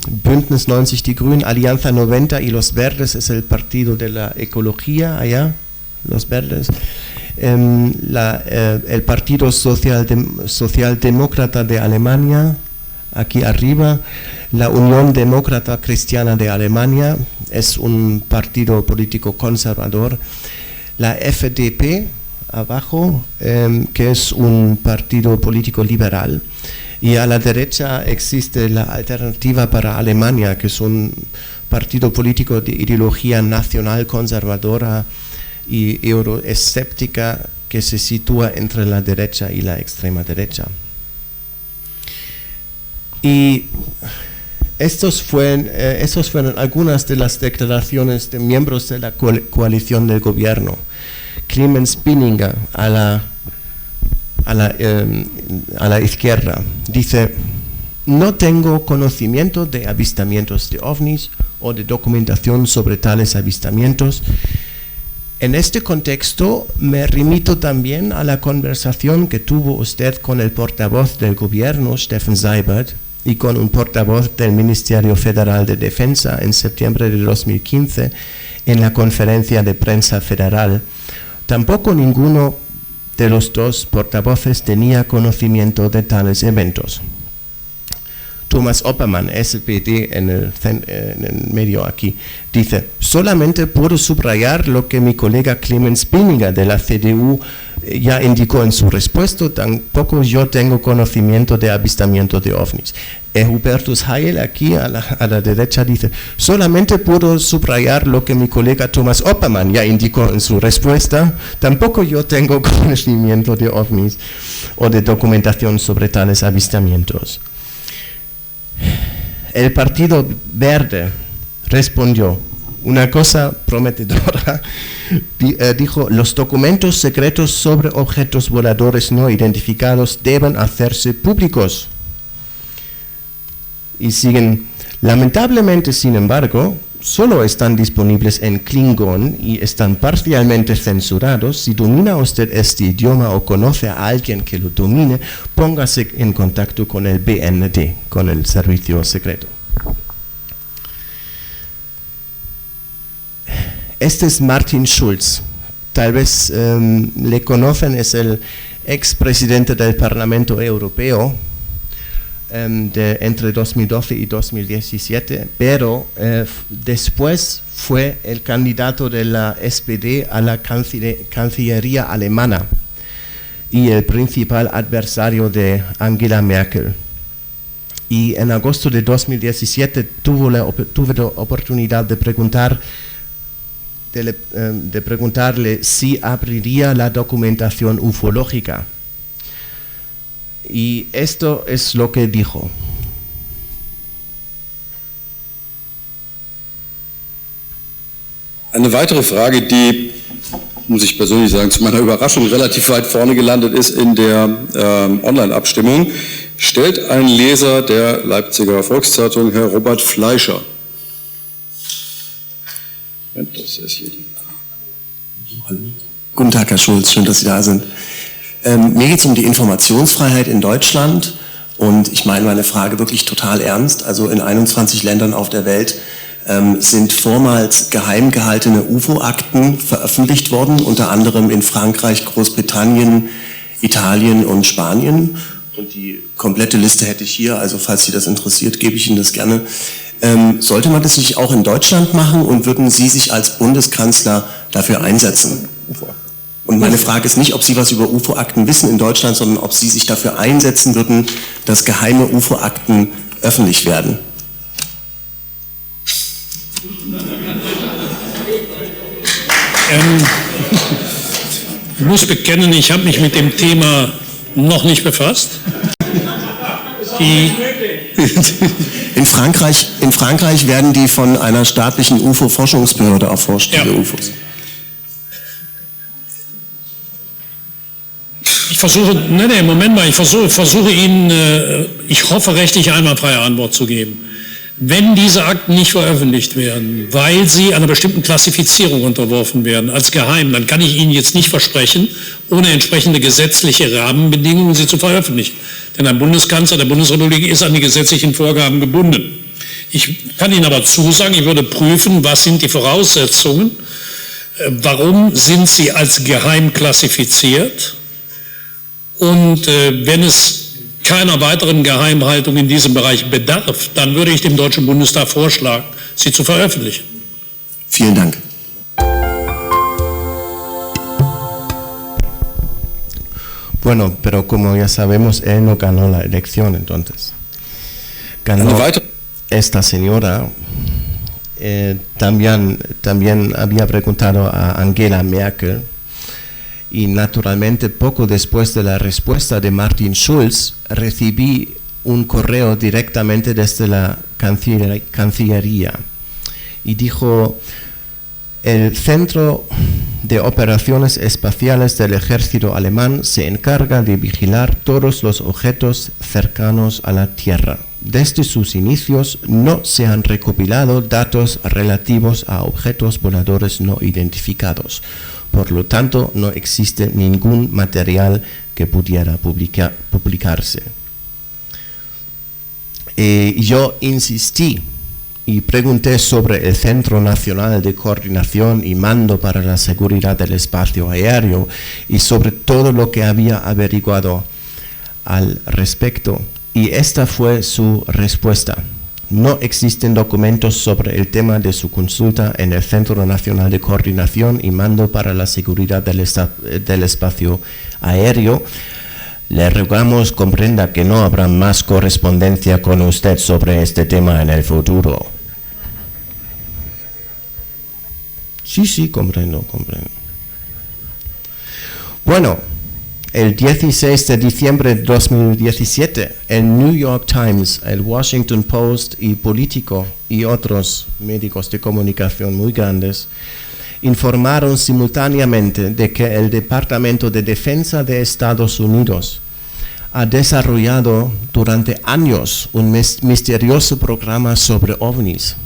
Bündnis 90, die Grünen, Alianza 90 y Los Verdes es el partido de la ecología allá, Los Verdes. El Partido Socialdemócrata de Alemania, aquí arriba, la Unión Demócrata Cristiana de Alemania, es un partido político conservador, la FDP, abajo, que es un partido político liberal, y a la derecha existe la Alternativa para Alemania, que es un partido político de ideología nacional conservadora y euroescéptica que se sitúa entre la derecha y la extrema derecha. Y estos fueron algunas de las declaraciones de miembros de la coalición del gobierno. Clemens Pinninger a la izquierda dice: no tengo conocimiento de avistamientos de ovnis o de documentación sobre tales avistamientos. En este contexto me remito también a la conversación que tuvo usted con el portavoz del gobierno, Steffen Seibert, y con un portavoz del Ministerio Federal de Defensa en septiembre de 2015 en la conferencia de prensa federal. Tampoco ninguno de los dos portavoces tenía conocimiento de tales eventos. Thomas Oppermann, SPD en el medio aquí, dice: solamente puedo subrayar lo que mi colega Clemens Pinninger de la CDU ya indicó en su respuesta. Tampoco yo tengo conocimiento de avistamiento de ovnis. Hubertus Heil aquí a la derecha dice: solamente puedo subrayar lo que mi colega Thomas Oppermann ya indicó en su respuesta. Tampoco yo tengo conocimiento de ovnis o de documentación sobre tales avistamientos. El Partido Verde respondió una cosa prometedora. Dijo: los documentos secretos sobre objetos voladores no identificados deben hacerse públicos. Y siguen: lamentablemente, sin embargo, solo están disponibles en Klingon y están parcialmente censurados. Si domina usted este idioma o conoce a alguien que lo domine, póngase en contacto con el BND, con el servicio secreto. Este es Martin Schulz. Tal vez le conocen, es el expresidente del Parlamento Europeo entre 2012 y 2017, pero después fue el candidato de la SPD a la Cancillería alemana y el principal adversario de Angela Merkel. Y en agosto de 2017 tuve la oportunidad de preguntarle si abriría la documentación ufológica. Y esto es lo que dijo. Eine weitere Frage, die, muss ich persönlich sagen, zu meiner Überraschung relativ weit vorne gelandet ist in der Online-Abstimmung, stellt ein Leser der Leipziger Volkszeitung, Herr Robert Fleischer. Das ist hier. Guten Tag, Herr Schulz, schön, dass Sie da sind. Mir geht es um die Informationsfreiheit in Deutschland und ich meine meine Frage wirklich total ernst. Also in 21 Ländern auf der Welt sind vormals geheim gehaltene UFO-Akten veröffentlicht worden, unter anderem in Frankreich, Großbritannien, Italien und Spanien. Und die komplette Liste hätte ich hier, also falls Sie das interessiert, gebe ich Ihnen das gerne. Sollte man das nicht auch in Deutschland machen und würden Sie sich als Bundeskanzler dafür einsetzen? Und meine Frage ist nicht, ob Sie was über UFO-Akten wissen in Deutschland, sondern ob Sie sich dafür einsetzen würden, dass geheime UFO-Akten öffentlich werden. Ich muss bekennen, ich habe mich mit dem Thema noch nicht befasst. In Frankreich werden die von einer staatlichen UFO-Forschungsbehörde erforscht, diese UFOs. Ich versuche, Moment mal, ich versuche Ihnen, ich hoffe, rechtlich einwandfreie Antwort zu geben. Wenn diese Akten nicht veröffentlicht werden, weil sie einer bestimmten Klassifizierung unterworfen werden, als geheim, dann kann ich Ihnen jetzt nicht versprechen, ohne entsprechende gesetzliche Rahmenbedingungen sie zu veröffentlichen. Denn ein Bundeskanzler der Bundesrepublik ist an die gesetzlichen Vorgaben gebunden. Ich kann Ihnen aber zusagen, ich würde prüfen, was sind die Voraussetzungen, warum sind sie als geheim klassifiziert und wenn es keiner weiteren Geheimhaltung in diesem Bereich bedarf, dann würde ich dem Deutschen Bundestag vorschlagen, sie zu veröffentlichen. Vielen Dank. Bueno, pero como ya sabemos, él no ganó la elección, entonces. Ganó esta señora. También había preguntado a Angela Merkel. Y naturalmente poco después de la respuesta de Martin Schulz recibí un correo directamente desde la Cancillería y dijo: el Centro de Operaciones Espaciales del Ejército Alemán se encarga de vigilar todos los objetos cercanos a la Tierra. Desde sus inicios no se han recopilado datos relativos a objetos voladores no identificados. Por lo tanto, no existe ningún material que pudiera publicarse. Yo insistí y pregunté sobre el Centro Nacional de Coordinación y Mando para la Seguridad del Espacio Aéreo y sobre todo lo que había averiguado al respecto. Y esta fue su respuesta. No existen documentos sobre el tema de su consulta en el Centro Nacional de Coordinación y Mando para la Seguridad del Espacio Aéreo. Le rogamos comprenda que no habrá más correspondencia con usted sobre este tema en el futuro. Sí, comprendo. Bueno, el 16 de diciembre de 2017, el New York Times, el Washington Post y Politico y otros medios de comunicación muy grandes informaron simultáneamente de que el Departamento de Defensa de Estados Unidos ha desarrollado durante años un misterioso programa sobre ovnis.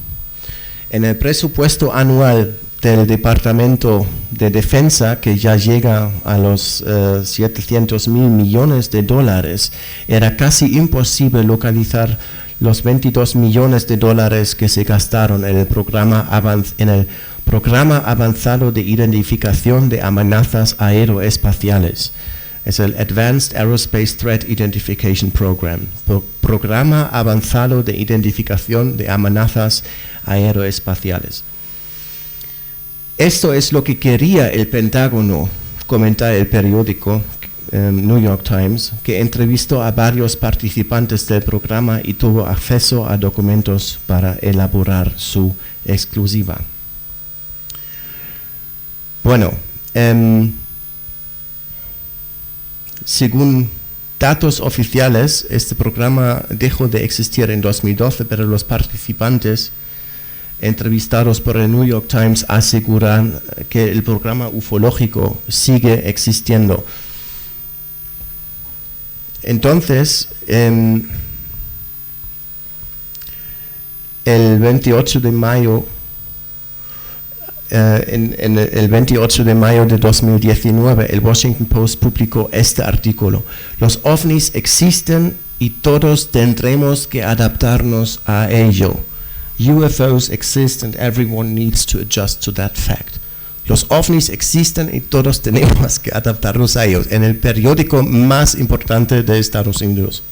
En el presupuesto anual del Departamento de Defensa, que ya llega a los 700.000 millones de dólares, era casi imposible localizar los 22 millones de dólares que se gastaron en el programa avanzado de identificación de amenazas aeroespaciales. Es el Advanced Aerospace Threat Identification Program, programa avanzado de identificación de amenazas aeroespaciales. Esto es lo que quería el Pentágono, comenta el periódico New York Times, que entrevistó a varios participantes del programa y tuvo acceso a documentos para elaborar su exclusiva. Bueno, según datos oficiales, este programa dejó de existir en 2012, pero los participantes entrevistados por el New York Times aseguran que el programa ufológico sigue existiendo. Entonces, el 28 de mayo, el 28 de mayo de 2019, el Washington Post publicó este artículo: los ovnis existen y todos tendremos que adaptarnos a ello. UFOs exist and everyone needs to adjust to that fact. Los ovnis existen y todos tenemos que adaptarnos a ellos. En el periódico más importante de Estados Unidos.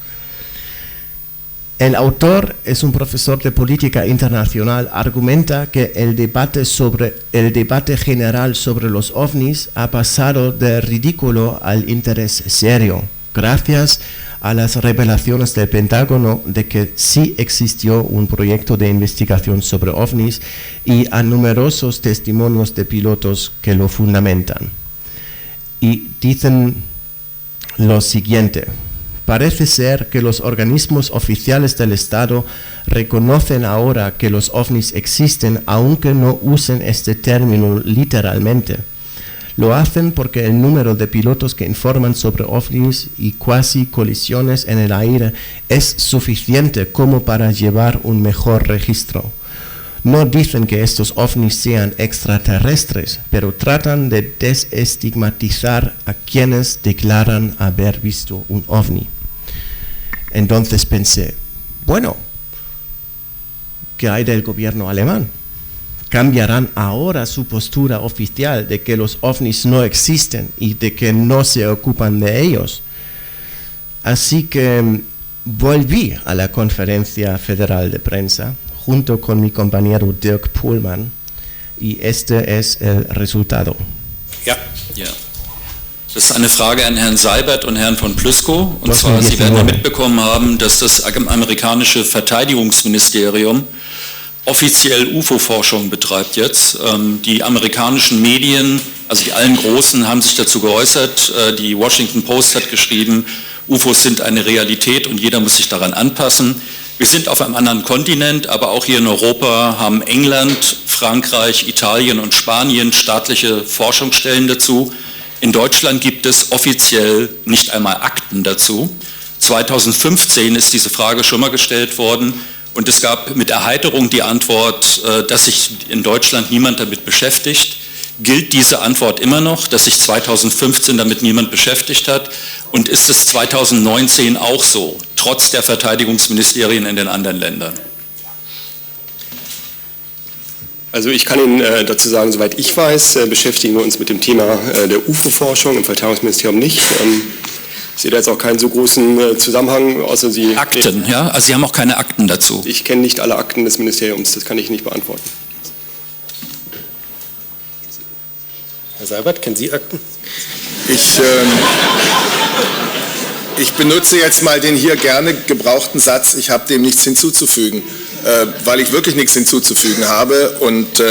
El autor es un profesor de política internacional. Argumenta que el debate general sobre los ovnis ha pasado de ridículo al interés serio, gracias a las revelaciones del Pentágono de que sí existió un proyecto de investigación sobre ovnis y a numerosos testimonios de pilotos que lo fundamentan. Y dicen lo siguiente: parece ser que los organismos oficiales del Estado reconocen ahora que los ovnis existen, aunque no usen este término literalmente. Lo hacen porque el número de pilotos que informan sobre ovnis y cuasi colisiones en el aire es suficiente como para llevar un mejor registro. No dicen que estos ovnis sean extraterrestres, pero tratan de desestigmatizar a quienes declaran haber visto un ovni. Entonces pensé, bueno, ¿qué hay del gobierno alemán? ¿Cambiarán ahora su postura oficial de que los ovnis no existen y de que no se ocupan de ellos? Así que volví a la Conferencia Federal de Prensa junto con mi compañero Dirk Pohlmann y este es el resultado. Ja. Das ist eine Frage an Herrn Seibert und Herrn von Plüskow. Und zwar, Sie werden ja mitbekommen haben, dass das amerikanische Verteidigungsministerium offiziell UFO-Forschung betreibt jetzt. Die amerikanischen Medien, also die allen Großen, haben sich dazu geäußert. Die Washington Post hat geschrieben, UFOs sind eine Realität und jeder muss sich daran anpassen. Wir sind auf einem anderen Kontinent, aber auch hier in Europa haben England, Frankreich, Italien und Spanien staatliche Forschungsstellen dazu. In Deutschland gibt es offiziell nicht einmal Akten dazu. 2015 ist diese Frage schon mal gestellt worden. Und es gab mit Erheiterung die Antwort, dass sich in Deutschland niemand damit beschäftigt. Gilt diese Antwort immer noch, dass sich 2015 damit niemand beschäftigt hat? Und ist es 2019 auch so, trotz der Verteidigungsministerien in den anderen Ländern? Also ich kann Ihnen dazu sagen, soweit ich weiß, beschäftigen wir uns mit dem Thema der UFO-Forschung im Verteidigungsministerium nicht. Ich sehe da jetzt auch keinen so großen Zusammenhang, außer Sie... Akten, ja? Also Sie haben auch keine Akten dazu? Ich kenne nicht alle Akten des Ministeriums, das kann ich nicht beantworten. Herr Seibert, kennen Sie Akten? Ich benutze jetzt mal den hier gerne gebrauchten Satz, ich habe dem nichts hinzuzufügen, weil ich wirklich nichts hinzuzufügen habe und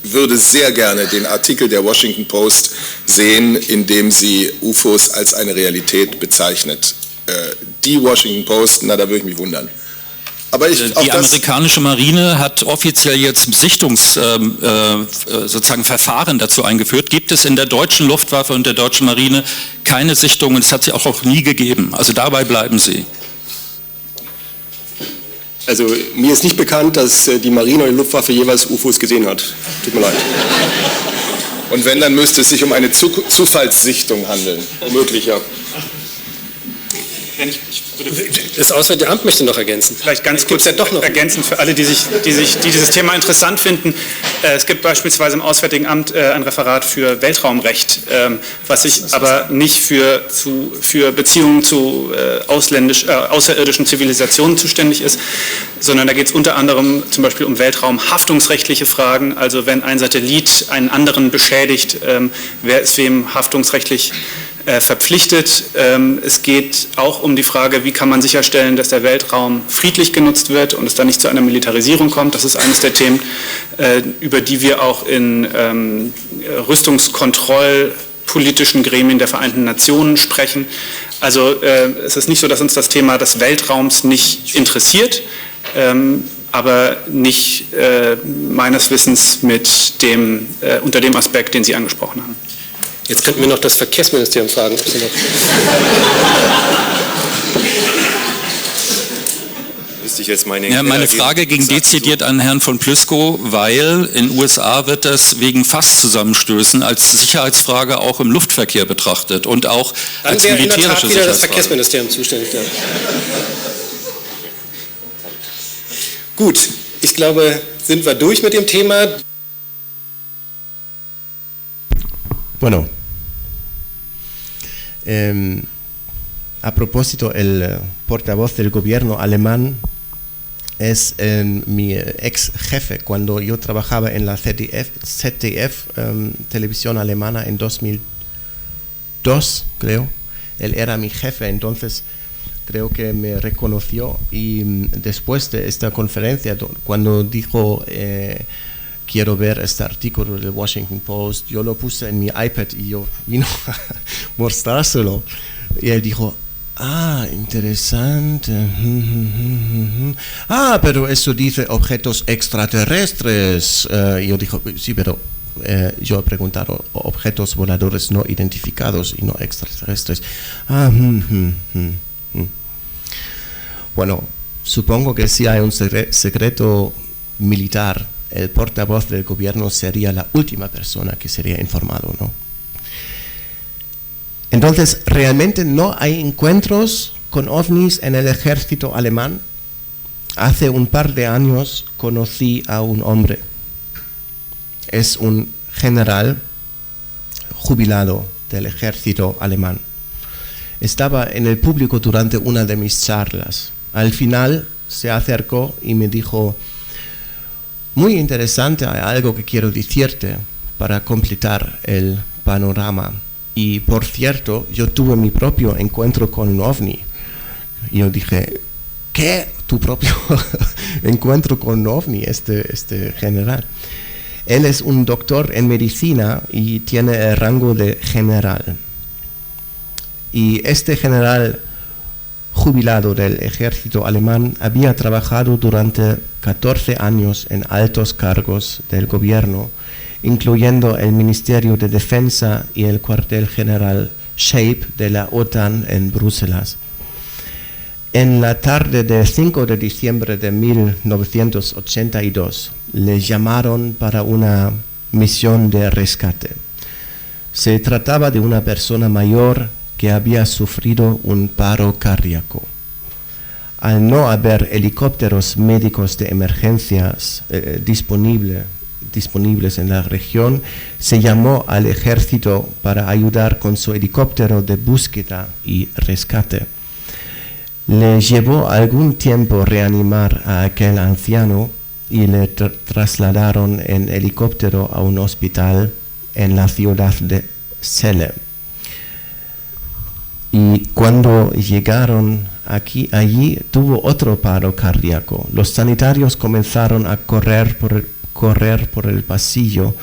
würde sehr gerne den Artikel der Washington Post sehen, in dem sie UFOs als eine Realität bezeichnet. Die Washington Post, na, da würde ich mich wundern. Aber die amerikanische Marine hat offiziell jetzt sozusagen Verfahren dazu eingeführt. Gibt es in der deutschen Luftwaffe und der deutschen Marine keine Sichtungen? Es hat sie auch nie gegeben. Also dabei bleiben Sie. Also mir ist nicht bekannt, dass die Marine oder die Luftwaffe jeweils UFOs gesehen hat. Tut mir leid. Und wenn, dann müsste es sich um eine Zufallssichtung handeln. Möglich, ja. Das Auswärtige Amt möchte noch ergänzen. Vielleicht ganz kurz ergänzen für alle, die dieses Thema interessant finden. Es gibt beispielsweise im Auswärtigen Amt ein Referat für Weltraumrecht, was sich aber nicht für Beziehungen zu außerirdischen Zivilisationen zuständig ist, sondern da geht es unter anderem zum Beispiel um weltraumhaftungsrechtliche Fragen. Also wenn ein Satellit einen anderen beschädigt, wer ist wem haftungsrechtlich verpflichtet. Es geht auch um die Frage, wie kann man sicherstellen, dass der Weltraum friedlich genutzt wird und es dann nicht zu einer Militarisierung kommt. Das ist eines der Themen, über die wir auch in rüstungskontrollpolitischen Gremien der Vereinten Nationen sprechen. Also es ist nicht so, dass uns das Thema des Weltraums nicht interessiert, aber nicht meines Wissens unter dem Aspekt, den Sie angesprochen haben. Jetzt könnten wir noch das Verkehrsministerium fragen. Meine Frage ging dezidiert an Herrn von Plüskow, weil in den USA wird das wegen Fasszusammenstößen als Sicherheitsfrage auch im Luftverkehr betrachtet und auch als militärische Sicherheitsfrage. Dann wäre in der Tat wieder das Verkehrsministerium zuständig. Ja. Gut, ich glaube, sind wir durch mit dem Thema. Bueno, a propósito, el portavoz del gobierno alemán es mi ex jefe cuando yo trabajaba en la ZDF, televisión alemana en 2002, creo. Él era mi jefe, entonces creo que me reconoció y después de esta conferencia, cuando dijo... quiero ver este artículo del Washington Post, yo lo puse en mi iPad y yo vino a mostrárselo. Y él dijo, interesante. Pero eso dice objetos extraterrestres. Y yo dije, sí, pero yo he preguntado, objetos voladores no identificados y no extraterrestres. Bueno, supongo que si hay un secreto militar, el portavoz del gobierno sería la última persona que sería informado, ¿no? Entonces, ¿realmente no hay encuentros con ovnis en el ejército alemán? Hace un par de años conocí a un hombre. Es un general jubilado del ejército alemán. Estaba en el público durante una de mis charlas. Al final se acercó y me dijo: muy interesante, hay algo que quiero decirte para completar el panorama. Y por cierto, yo tuve mi propio encuentro con un ovni. Y yo dije: ¿qué? ¿Tu propio encuentro con un ovni, este general? Él es un doctor en medicina y tiene el rango de general. Y este general jubilado del ejército alemán había trabajado durante 14 años en altos cargos del gobierno, incluyendo el Ministerio de Defensa y el cuartel general Shape de la OTAN en Bruselas. En la tarde del 5 de diciembre de 1982 le llamaron para una misión de rescate. Se trataba de una persona mayor que había sufrido un paro cardíaco. Al no haber helicópteros médicos de emergencias disponibles en la región, se llamó al ejército para ayudar con su helicóptero de búsqueda y rescate. Le llevó algún tiempo reanimar a aquel anciano y le trasladaron en helicóptero a un hospital en la ciudad de Celle. Y cuando llegaron allí tuvo otro paro cardíaco. Los sanitarios comenzaron a correr por el pasillo.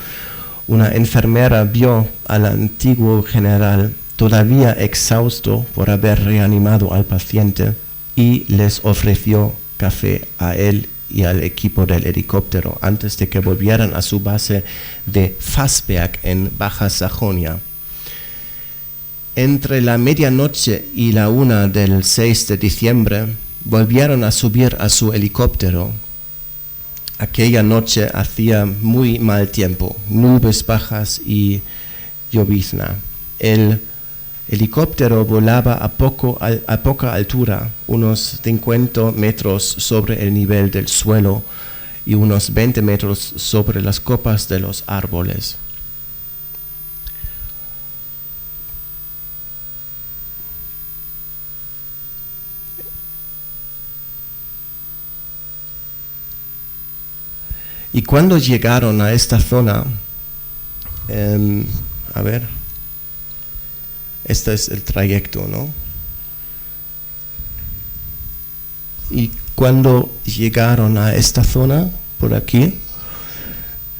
Una enfermera vio al antiguo general todavía exhausto por haber reanimado al paciente y les ofreció café a él y al equipo del helicóptero antes de que volvieran a su base de Fassberg en Baja Sajonia. Entre la medianoche y la 1 del 6 de diciembre volvieron a subir a su helicóptero. Aquella noche hacía muy mal tiempo, nubes bajas y llovizna. El helicóptero volaba a poca altura, unos 50 metros sobre el nivel del suelo y unos 20 metros sobre las copas de los árboles. Y cuando llegaron a esta zona, este es el trayecto, ¿no? Y cuando llegaron a esta zona, por aquí,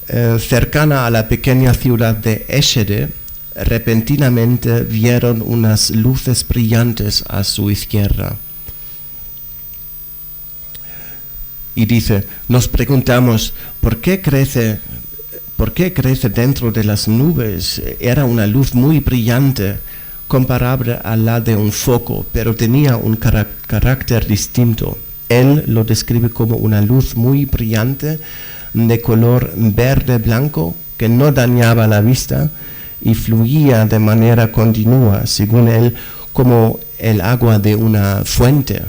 cercana a la pequeña ciudad de Eschede, repentinamente vieron unas luces brillantes a su izquierda. Y dice, nos preguntamos, ¿por qué crece dentro de las nubes? Era una luz muy brillante, comparable a la de un foco, pero tenía un carácter distinto. Él lo describe como una luz muy brillante, de color verde-blanco, que no dañaba la vista y fluía de manera continua, según él, como el agua de una fuente.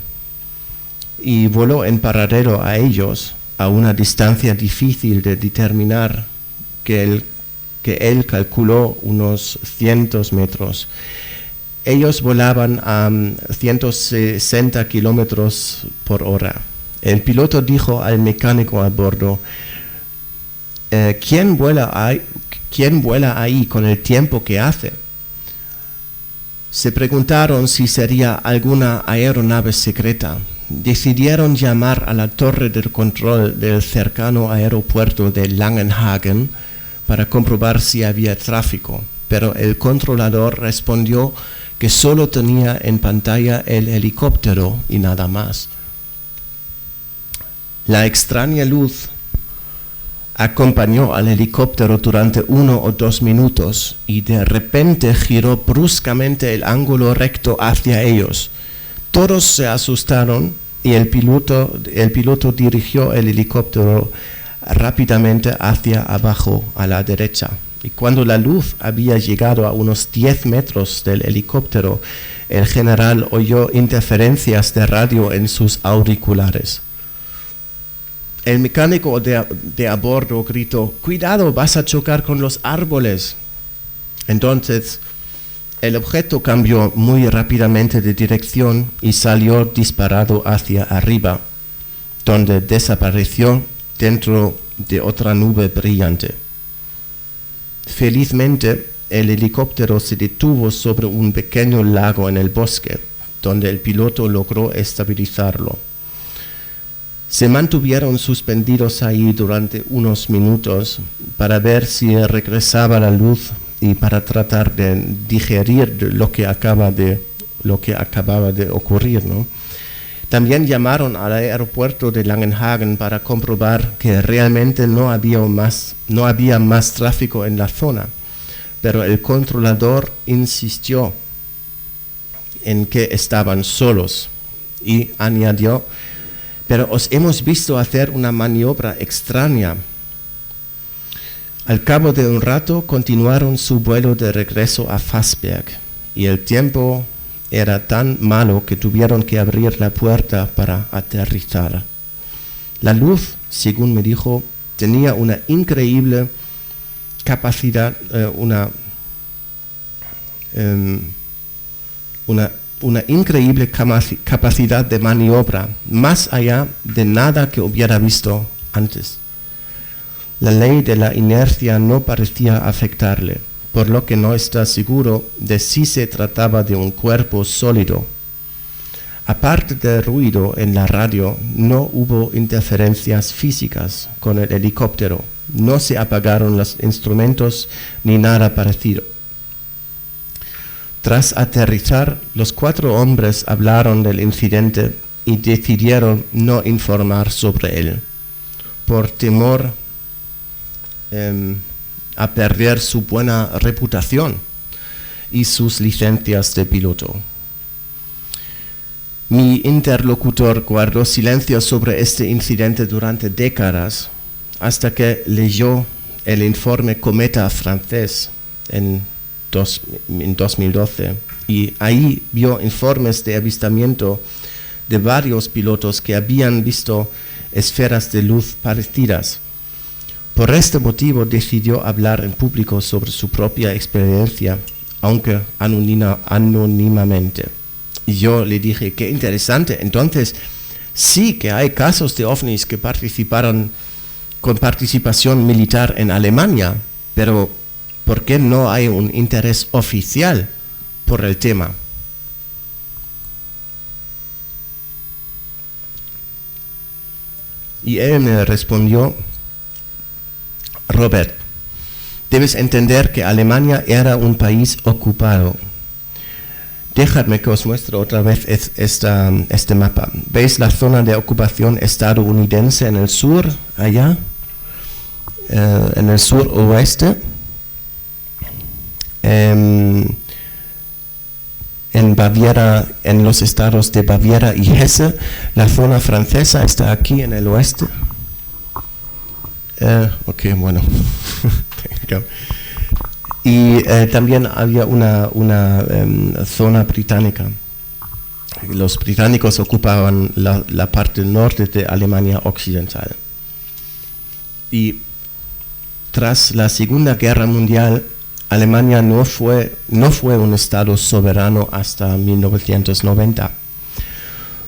Y voló en paralelo a ellos, a una distancia difícil de determinar, que él calculó unos 100 metros. Ellos volaban a 160 kilómetros por hora. El piloto dijo al mecánico a bordo, ¿quién vuela ahí con el tiempo que hace? Se preguntaron si sería alguna aeronave secreta. Decidieron llamar a la torre de control del cercano aeropuerto de Langenhagen para comprobar si había tráfico, pero el controlador respondió que solo tenía en pantalla el helicóptero y nada más. La extraña luz acompañó al helicóptero durante 1 o 2 minutos y de repente giró bruscamente el ángulo recto hacia ellos. Todos se asustaron y el piloto dirigió el helicóptero rápidamente hacia abajo a la derecha. Y cuando la luz había llegado a unos 10 metros del helicóptero, el general oyó interferencias de radio en sus auriculares. El mecánico de a bordo gritó: «¡Cuidado, vas a chocar con los árboles!». Entonces, el objeto cambió muy rápidamente de dirección y salió disparado hacia arriba, donde desapareció dentro de otra nube brillante. Felizmente, el helicóptero se detuvo sobre un pequeño lago en el bosque, donde el piloto logró estabilizarlo. Se mantuvieron suspendidos ahí durante unos minutos para ver si regresaba la luz y para tratar de digerir lo que acababa de ocurrir, ¿no? También llamaron al aeropuerto de Langenhagen para comprobar que realmente no había más tráfico en la zona, pero el controlador insistió en que estaban solos y añadió: «Pero os hemos visto hacer una maniobra extraña». Al cabo de un rato continuaron su vuelo de regreso a Fassberg y el tiempo era tan malo que tuvieron que abrir la puerta para aterrizar. La luz, según me dijo, tenía una increíble capacidad, una increíble capacidad de maniobra, más allá de nada que hubiera visto antes. La ley de la inercia no parecía afectarle, por lo que no está seguro de si se trataba de un cuerpo sólido. Aparte del ruido en la radio, no hubo interferencias físicas con el helicóptero, no se apagaron los instrumentos ni nada parecido. Tras aterrizar, los 4 hombres hablaron del incidente y decidieron no informar sobre él, por temor a perder su buena reputación y sus licencias de piloto. Mi interlocutor guardó silencio sobre este incidente durante décadas, hasta que leyó el informe Cometa francés en 2012, y ahí vio informes de avistamiento de varios pilotos que habían visto esferas de luz parecidas. Por este motivo decidió hablar en público sobre su propia experiencia, aunque anónimamente. Y yo le dije: «Qué interesante, entonces sí que hay casos de ovnis que participaron con participación militar en Alemania, pero ¿por qué no hay un interés oficial por el tema?». Y él me respondió: «Robert, debes entender que Alemania era un país ocupado. Dejadme que os muestre otra vez este mapa. ¿Veis la zona de ocupación estadounidense en el sur, allá? En el suroeste. En Baviera, en los estados de Baviera y Hesse, la zona francesa está aquí en el oeste». Ok, bueno. Y también había una zona británica. Los británicos ocupaban la parte norte de Alemania occidental. Y tras la Segunda Guerra Mundial, Alemania no fue un estado soberano hasta 1990.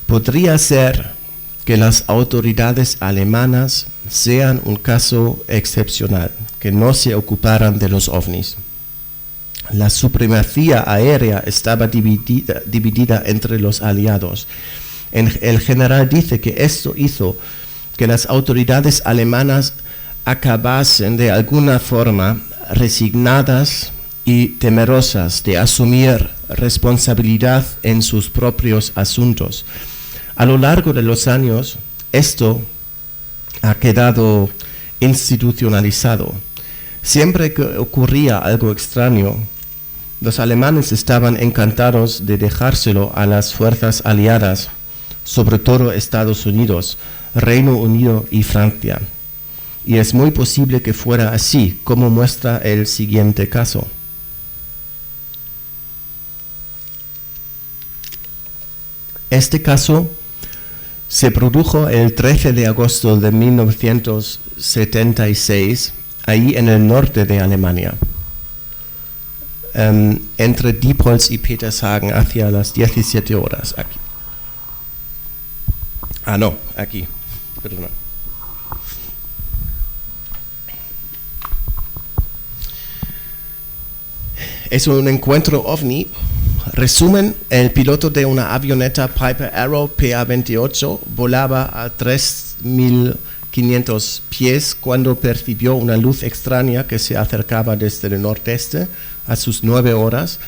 Podría ser que las autoridades alemanas sean un caso excepcional, que no se ocuparan de los ovnis. La supremacía aérea estaba dividida entre los aliados. El general dice que esto hizo que las autoridades alemanas acabasen de alguna forma resignadas y temerosas de asumir responsabilidad en sus propios asuntos. A lo largo de los años, esto ha quedado institucionalizado. Siempre que ocurría algo extraño, los alemanes estaban encantados de dejárselo a las fuerzas aliadas, sobre todo Estados Unidos, Reino Unido y Francia. Y es muy posible que fuera así, como muestra el siguiente caso. Este caso se produjo el 13 de agosto de 1976, ahí en el norte de Alemania, entre Diepholz y Petershagen, hacia las 17 horas. Aquí. Aquí, perdón. Es un encuentro ovni. Resumen, el piloto de una avioneta Piper Arrow PA-28 volaba a 3.500 pies cuando percibió una luz extraña que se acercaba desde el nordeste a sus 9 horas.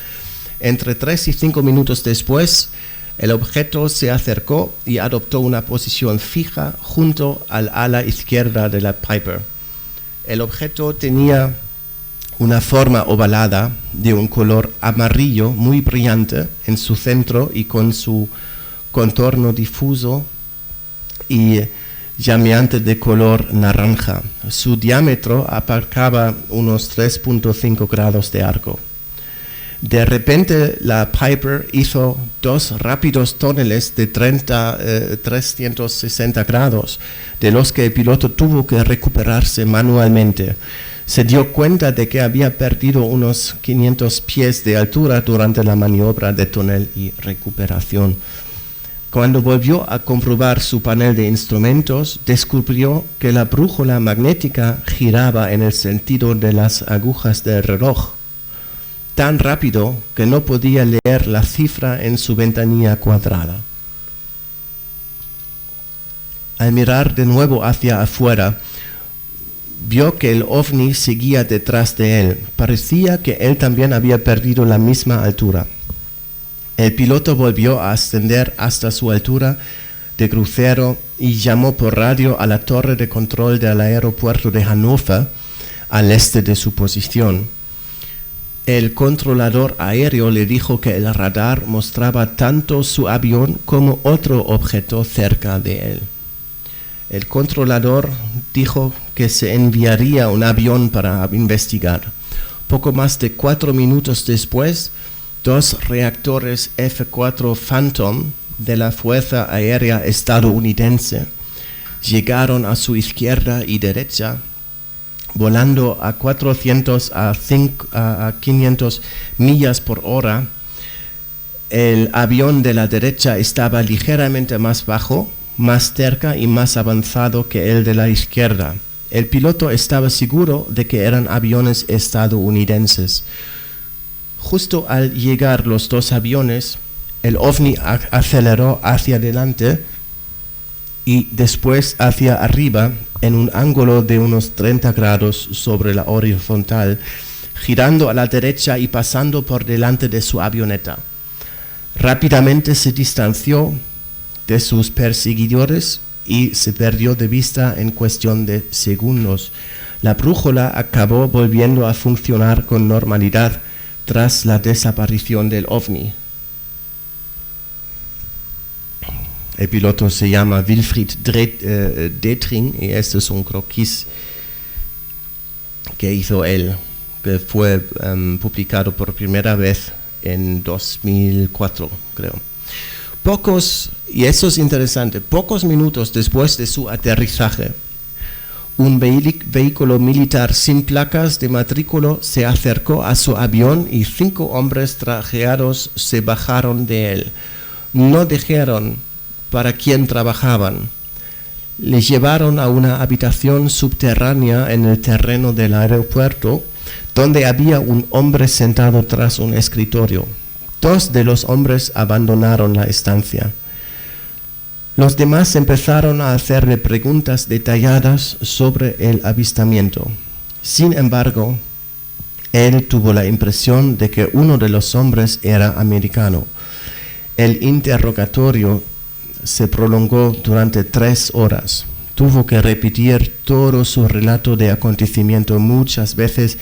Entre 3 y 5 minutos después, el objeto se acercó y adoptó una posición fija junto al ala izquierda de la Piper. El objeto tenía una forma ovalada de un color amarillo muy brillante en su centro y con su contorno difuso y llameante de color naranja. Su diámetro abarcaba unos 3.5 grados de arco. De repente la Piper hizo 2 rápidos túneles de 360 grados, de los que el piloto tuvo que recuperarse manualmente. Se dio cuenta de que había perdido unos 500 pies de altura durante la maniobra de túnel y recuperación. Cuando volvió a comprobar su panel de instrumentos, descubrió que la brújula magnética giraba en el sentido de las agujas del reloj, tan rápido que no podía leer la cifra en su ventanilla cuadrada. Al mirar de nuevo hacia afuera, vio que el ovni seguía detrás de él. Parecía que él también había perdido la misma altura. El piloto volvió a ascender hasta su altura de crucero y llamó por radio a la torre de control del aeropuerto de Hannover, al este de su posición. El controlador aéreo le dijo que el radar mostraba tanto su avión como otro objeto cerca de él. El controlador dijo que se enviaría un avión para investigar. Poco más de 4 minutos después, 2 reactores F-4 Phantom de la Fuerza Aérea estadounidense llegaron a su izquierda y derecha, volando a 400 a 500 millas por hora. El avión de la derecha estaba ligeramente más bajo, más cerca y más avanzado que el de la izquierda. El piloto estaba seguro de que eran aviones estadounidenses. Justo al llegar los 2 aviones, el ovni aceleró hacia adelante y después hacia arriba en un ángulo de unos 30 grados sobre la horizontal, girando a la derecha y pasando por delante de su avioneta. Rápidamente se distanció de sus perseguidores y se perdió de vista en cuestión de segundos. La brújula acabó volviendo a funcionar con normalidad tras la desaparición del ovni. El piloto se llama Wilfried Detring y este es un croquis que hizo él, que fue publicado por primera vez en 2004, creo. Y eso es interesante, pocos minutos después de su aterrizaje, un vehículo militar sin placas de matrícula se acercó a su avión y 5 hombres trajeados se bajaron de él. No dijeron para quién trabajaban. Les llevaron a una habitación subterránea en el terreno del aeropuerto, donde había un hombre sentado tras un escritorio. 2 de los hombres abandonaron la estancia. Los demás empezaron a hacerle preguntas detalladas sobre el avistamiento. Sin embargo, él tuvo la impresión de que uno de los hombres era americano. El interrogatorio se prolongó durante 3 horas. Tuvo que repetir todo su relato de acontecimiento muchas veces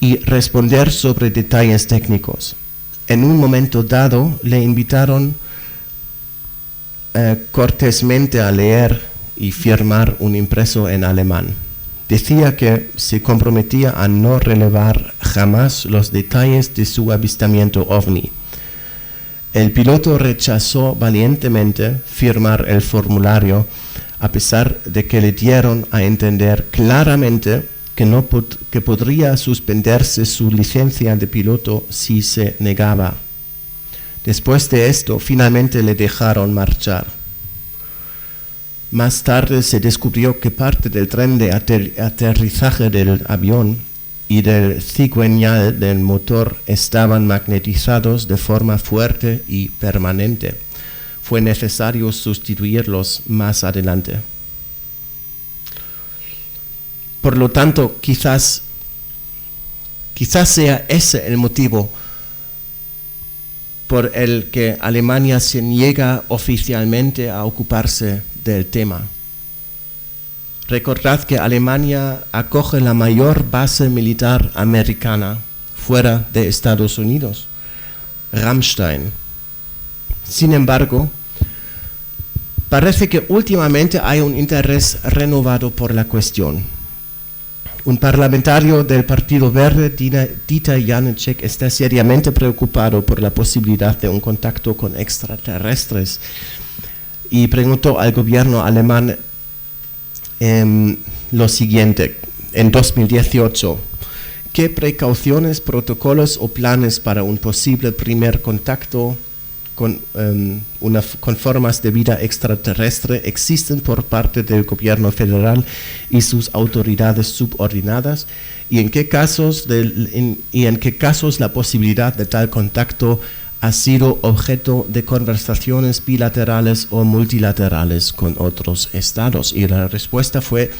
y responder sobre detalles técnicos. En un momento dado le invitaron cortésmente a leer y firmar un impreso en alemán. Decía que se comprometía a no revelar jamás los detalles de su avistamiento ovni. El piloto rechazó valientemente firmar el formulario, a pesar de que le dieron a entender claramente que podría suspenderse su licencia de piloto si se negaba. Después de esto, finalmente le dejaron marchar. Más tarde se descubrió que parte del tren de aterrizaje del avión y del cigüeñal del motor estaban magnetizados de forma fuerte y permanente. Fue necesario sustituirlos más adelante. Por lo tanto, quizás sea ese el motivo por el que Alemania se niega oficialmente a ocuparse del tema. Recordad que Alemania acoge la mayor base militar americana fuera de Estados Unidos, Ramstein. Sin embargo, parece que últimamente hay un interés renovado por la cuestión. Un parlamentario del Partido Verde, Dieter Janicek, está seriamente preocupado por la posibilidad de un contacto con extraterrestres y preguntó al gobierno alemán lo siguiente: en 2018, ¿qué precauciones, protocolos o planes para un posible primer contacto con formas de vida extraterrestre existen por parte del gobierno federal y sus autoridades subordinadas? ¿Y en qué casos la posibilidad de tal contacto ha sido objeto de conversaciones bilaterales o multilaterales con otros estados? Y la respuesta fue: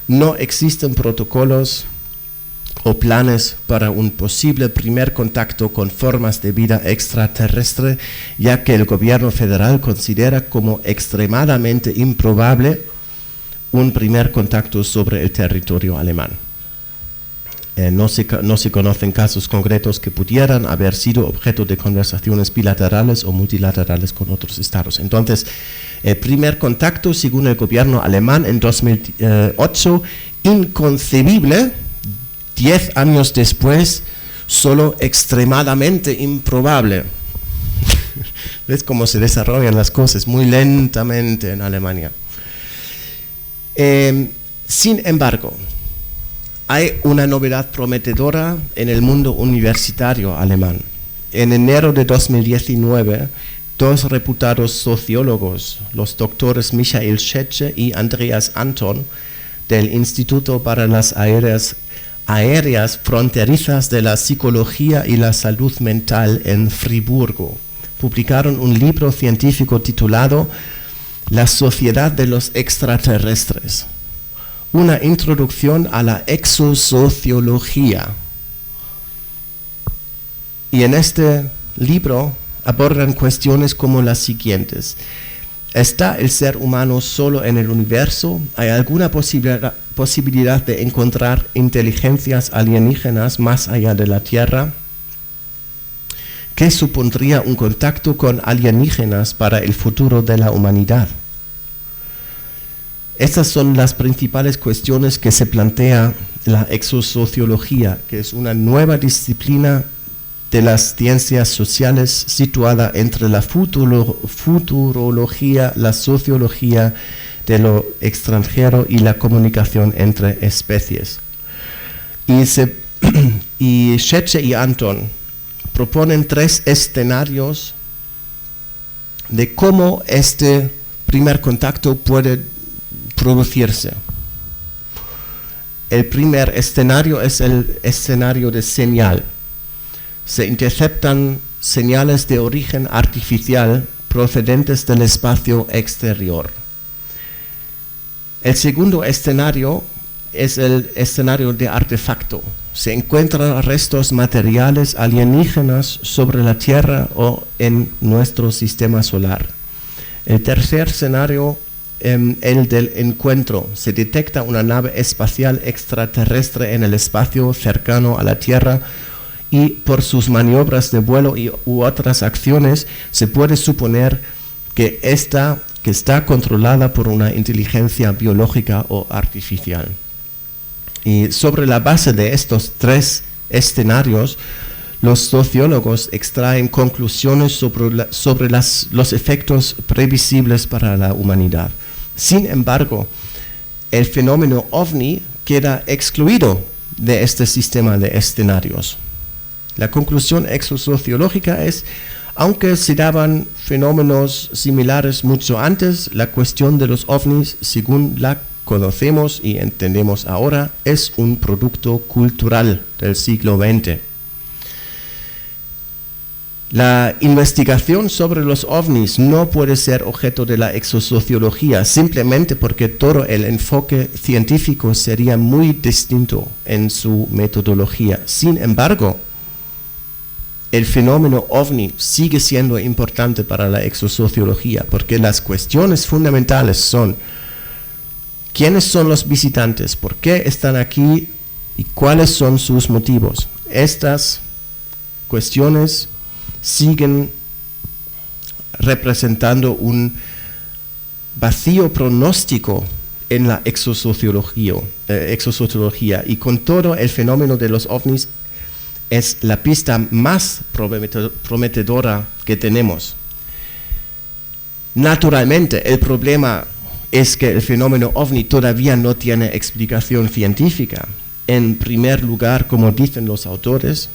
no existen protocolos o planes para un posible primer contacto con formas de vida extraterrestre, ya que el gobierno federal considera como extremadamente improbable un primer contacto sobre el territorio alemán. No se conocen casos concretos que pudieran haber sido objeto de conversaciones bilaterales o multilaterales con otros estados. Entonces, el primer contacto, según el gobierno alemán en 2008, inconcebible. 10 años después, solo extremadamente improbable. ¿Ves cómo se desarrollan las cosas? Muy lentamente en Alemania. Sin embargo, hay una novedad prometedora en el mundo universitario alemán. En enero de 2019, dos reputados sociólogos, los doctores Michael Schetsche y Andreas Anton, del Instituto para las Áreas Fronterizas de la Psicología y la Salud Mental en Friburgo, publicaron un libro científico titulado La Sociedad de los Extraterrestres, una introducción a la exosociología. Y en este libro abordan cuestiones como las siguientes: ¿está el ser humano solo en el universo? ¿Hay alguna posibilidad de encontrar inteligencias alienígenas más allá de la Tierra? ¿Qué supondría un contacto con alienígenas para el futuro de la humanidad? Estas son las principales cuestiones que se plantea la exosociología, que es una nueva disciplina de las ciencias sociales situada entre la futurología, la sociología de lo extranjero y la comunicación entre especies. Y Schetsche y Anton proponen 3 escenarios de cómo este primer contacto puede producirse. El primer escenario es el escenario de señal. Se interceptan señales de origen artificial procedentes del espacio exterior. El segundo escenario es el escenario de artefacto. Se encuentran restos materiales alienígenas sobre la Tierra o en nuestro sistema solar. El tercer escenario el del encuentro. Se detecta una nave espacial extraterrestre en el espacio cercano a la Tierra y por sus maniobras de vuelo u otras acciones se puede suponer que está controlada por una inteligencia biológica o artificial. Y sobre la base de estos tres escenarios, los sociólogos extraen conclusiones sobre los efectos previsibles para la humanidad. Sin embargo, el fenómeno OVNI queda excluido de este sistema de escenarios. La conclusión exosociológica es, aunque se daban fenómenos similares mucho antes, la cuestión de los OVNIs, según la conocemos y entendemos ahora, es un producto cultural del siglo XX. La investigación sobre los OVNIs no puede ser objeto de la exosociología simplemente porque todo el enfoque científico sería muy distinto en su metodología. Sin embargo, el fenómeno OVNI sigue siendo importante para la exosociología porque las cuestiones fundamentales son ¿quiénes son los visitantes? ¿Por qué están aquí? ¿Y cuáles son sus motivos? Estas cuestiones siguen representando un vacío pronóstico en la exosociología y con todo el fenómeno de los OVNIs es la pista más prometedora que tenemos. Naturalmente, el problema es que el fenómeno OVNI todavía no tiene explicación científica. En primer lugar, como dicen los autores,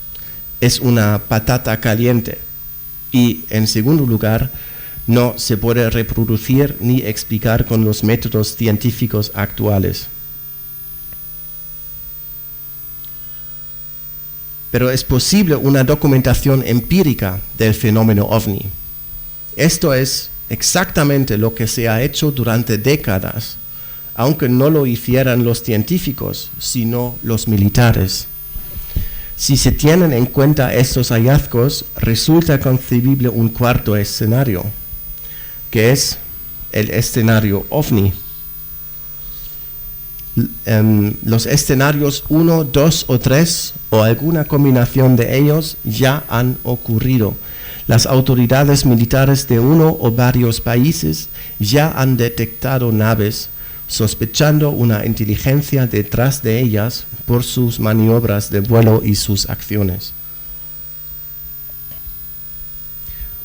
es una patata caliente y en segundo lugar no se puede reproducir ni explicar con los métodos científicos actuales. Pero es posible una documentación empírica del fenómeno OVNI. Esto es exactamente lo que se ha hecho durante décadas, aunque no lo hicieran los científicos, sino los militares. Si se tienen en cuenta estos hallazgos, resulta concebible un cuarto escenario, que es el escenario OVNI. Los escenarios 1, 2 o 3 o alguna combinación de ellos ya han ocurrido. Las autoridades militares de uno o varios países ya han detectado naves, sospechando una inteligencia detrás de ellas por sus maniobras de vuelo y sus acciones.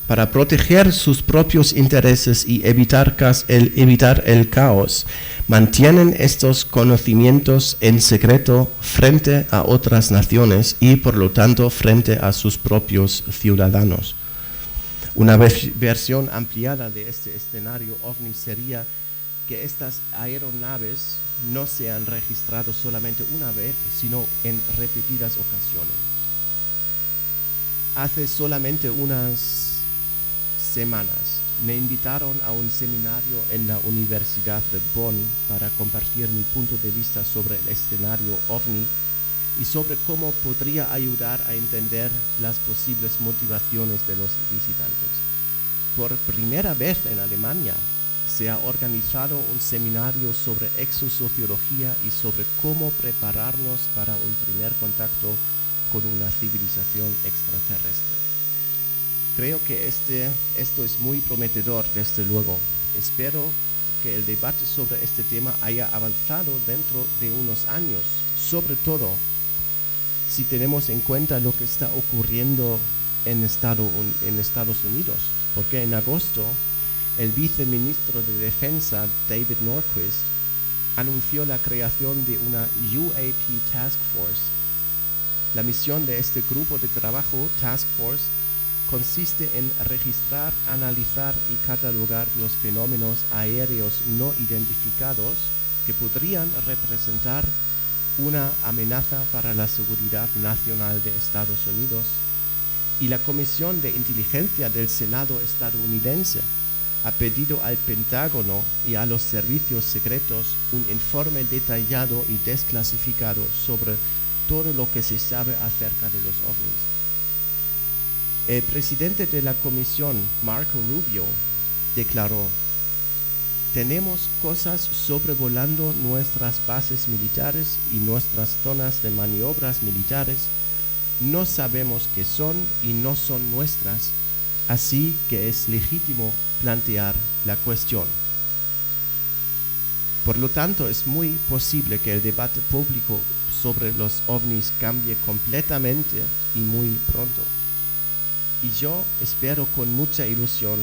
Para proteger sus propios intereses y evitar el caos, mantienen estos conocimientos en secreto frente a otras naciones y por lo tanto frente a sus propios ciudadanos. Una versión ampliada de este escenario OVNI sería que estas aeronaves no se han registrado solamente una vez, sino en repetidas ocasiones. Hace solamente unas semanas me invitaron a un seminario en la Universidad de Bonn para compartir mi punto de vista sobre el escenario OVNI y sobre cómo podría ayudar a entender las posibles motivaciones de los visitantes. Por primera vez en Alemania se ha organizado un seminario sobre exosociología y sobre cómo prepararnos para un primer contacto con una civilización extraterrestre. Creo que esto es muy prometedor, desde luego. Espero que el debate sobre este tema haya avanzado dentro de unos años, sobre todo si tenemos en cuenta lo que está ocurriendo en Estados Unidos, porque en agosto el viceministro de Defensa, David Norquist, anunció la creación de una UAP Task Force. La misión de este grupo de trabajo, Task Force, consiste en registrar, analizar y catalogar los fenómenos aéreos no identificados que podrían representar una amenaza para la seguridad nacional de Estados Unidos, y la Comisión de Inteligencia del Senado estadounidense ha pedido al Pentágono y a los servicios secretos un informe detallado y desclasificado sobre todo lo que se sabe acerca de los OVNIs. El presidente de la comisión, Marco Rubio, declaró: tenemos cosas sobrevolando nuestras bases militares y nuestras zonas de maniobras militares. No sabemos qué son y no son nuestras, así que es legítimo plantear la cuestión. Por lo tanto, es muy posible que el debate público sobre los ovnis cambie completamente y muy pronto. Y yo espero con mucha ilusión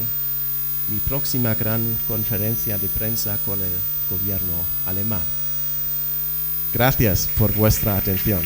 mi próxima gran conferencia de prensa con el gobierno alemán. Gracias por vuestra atención.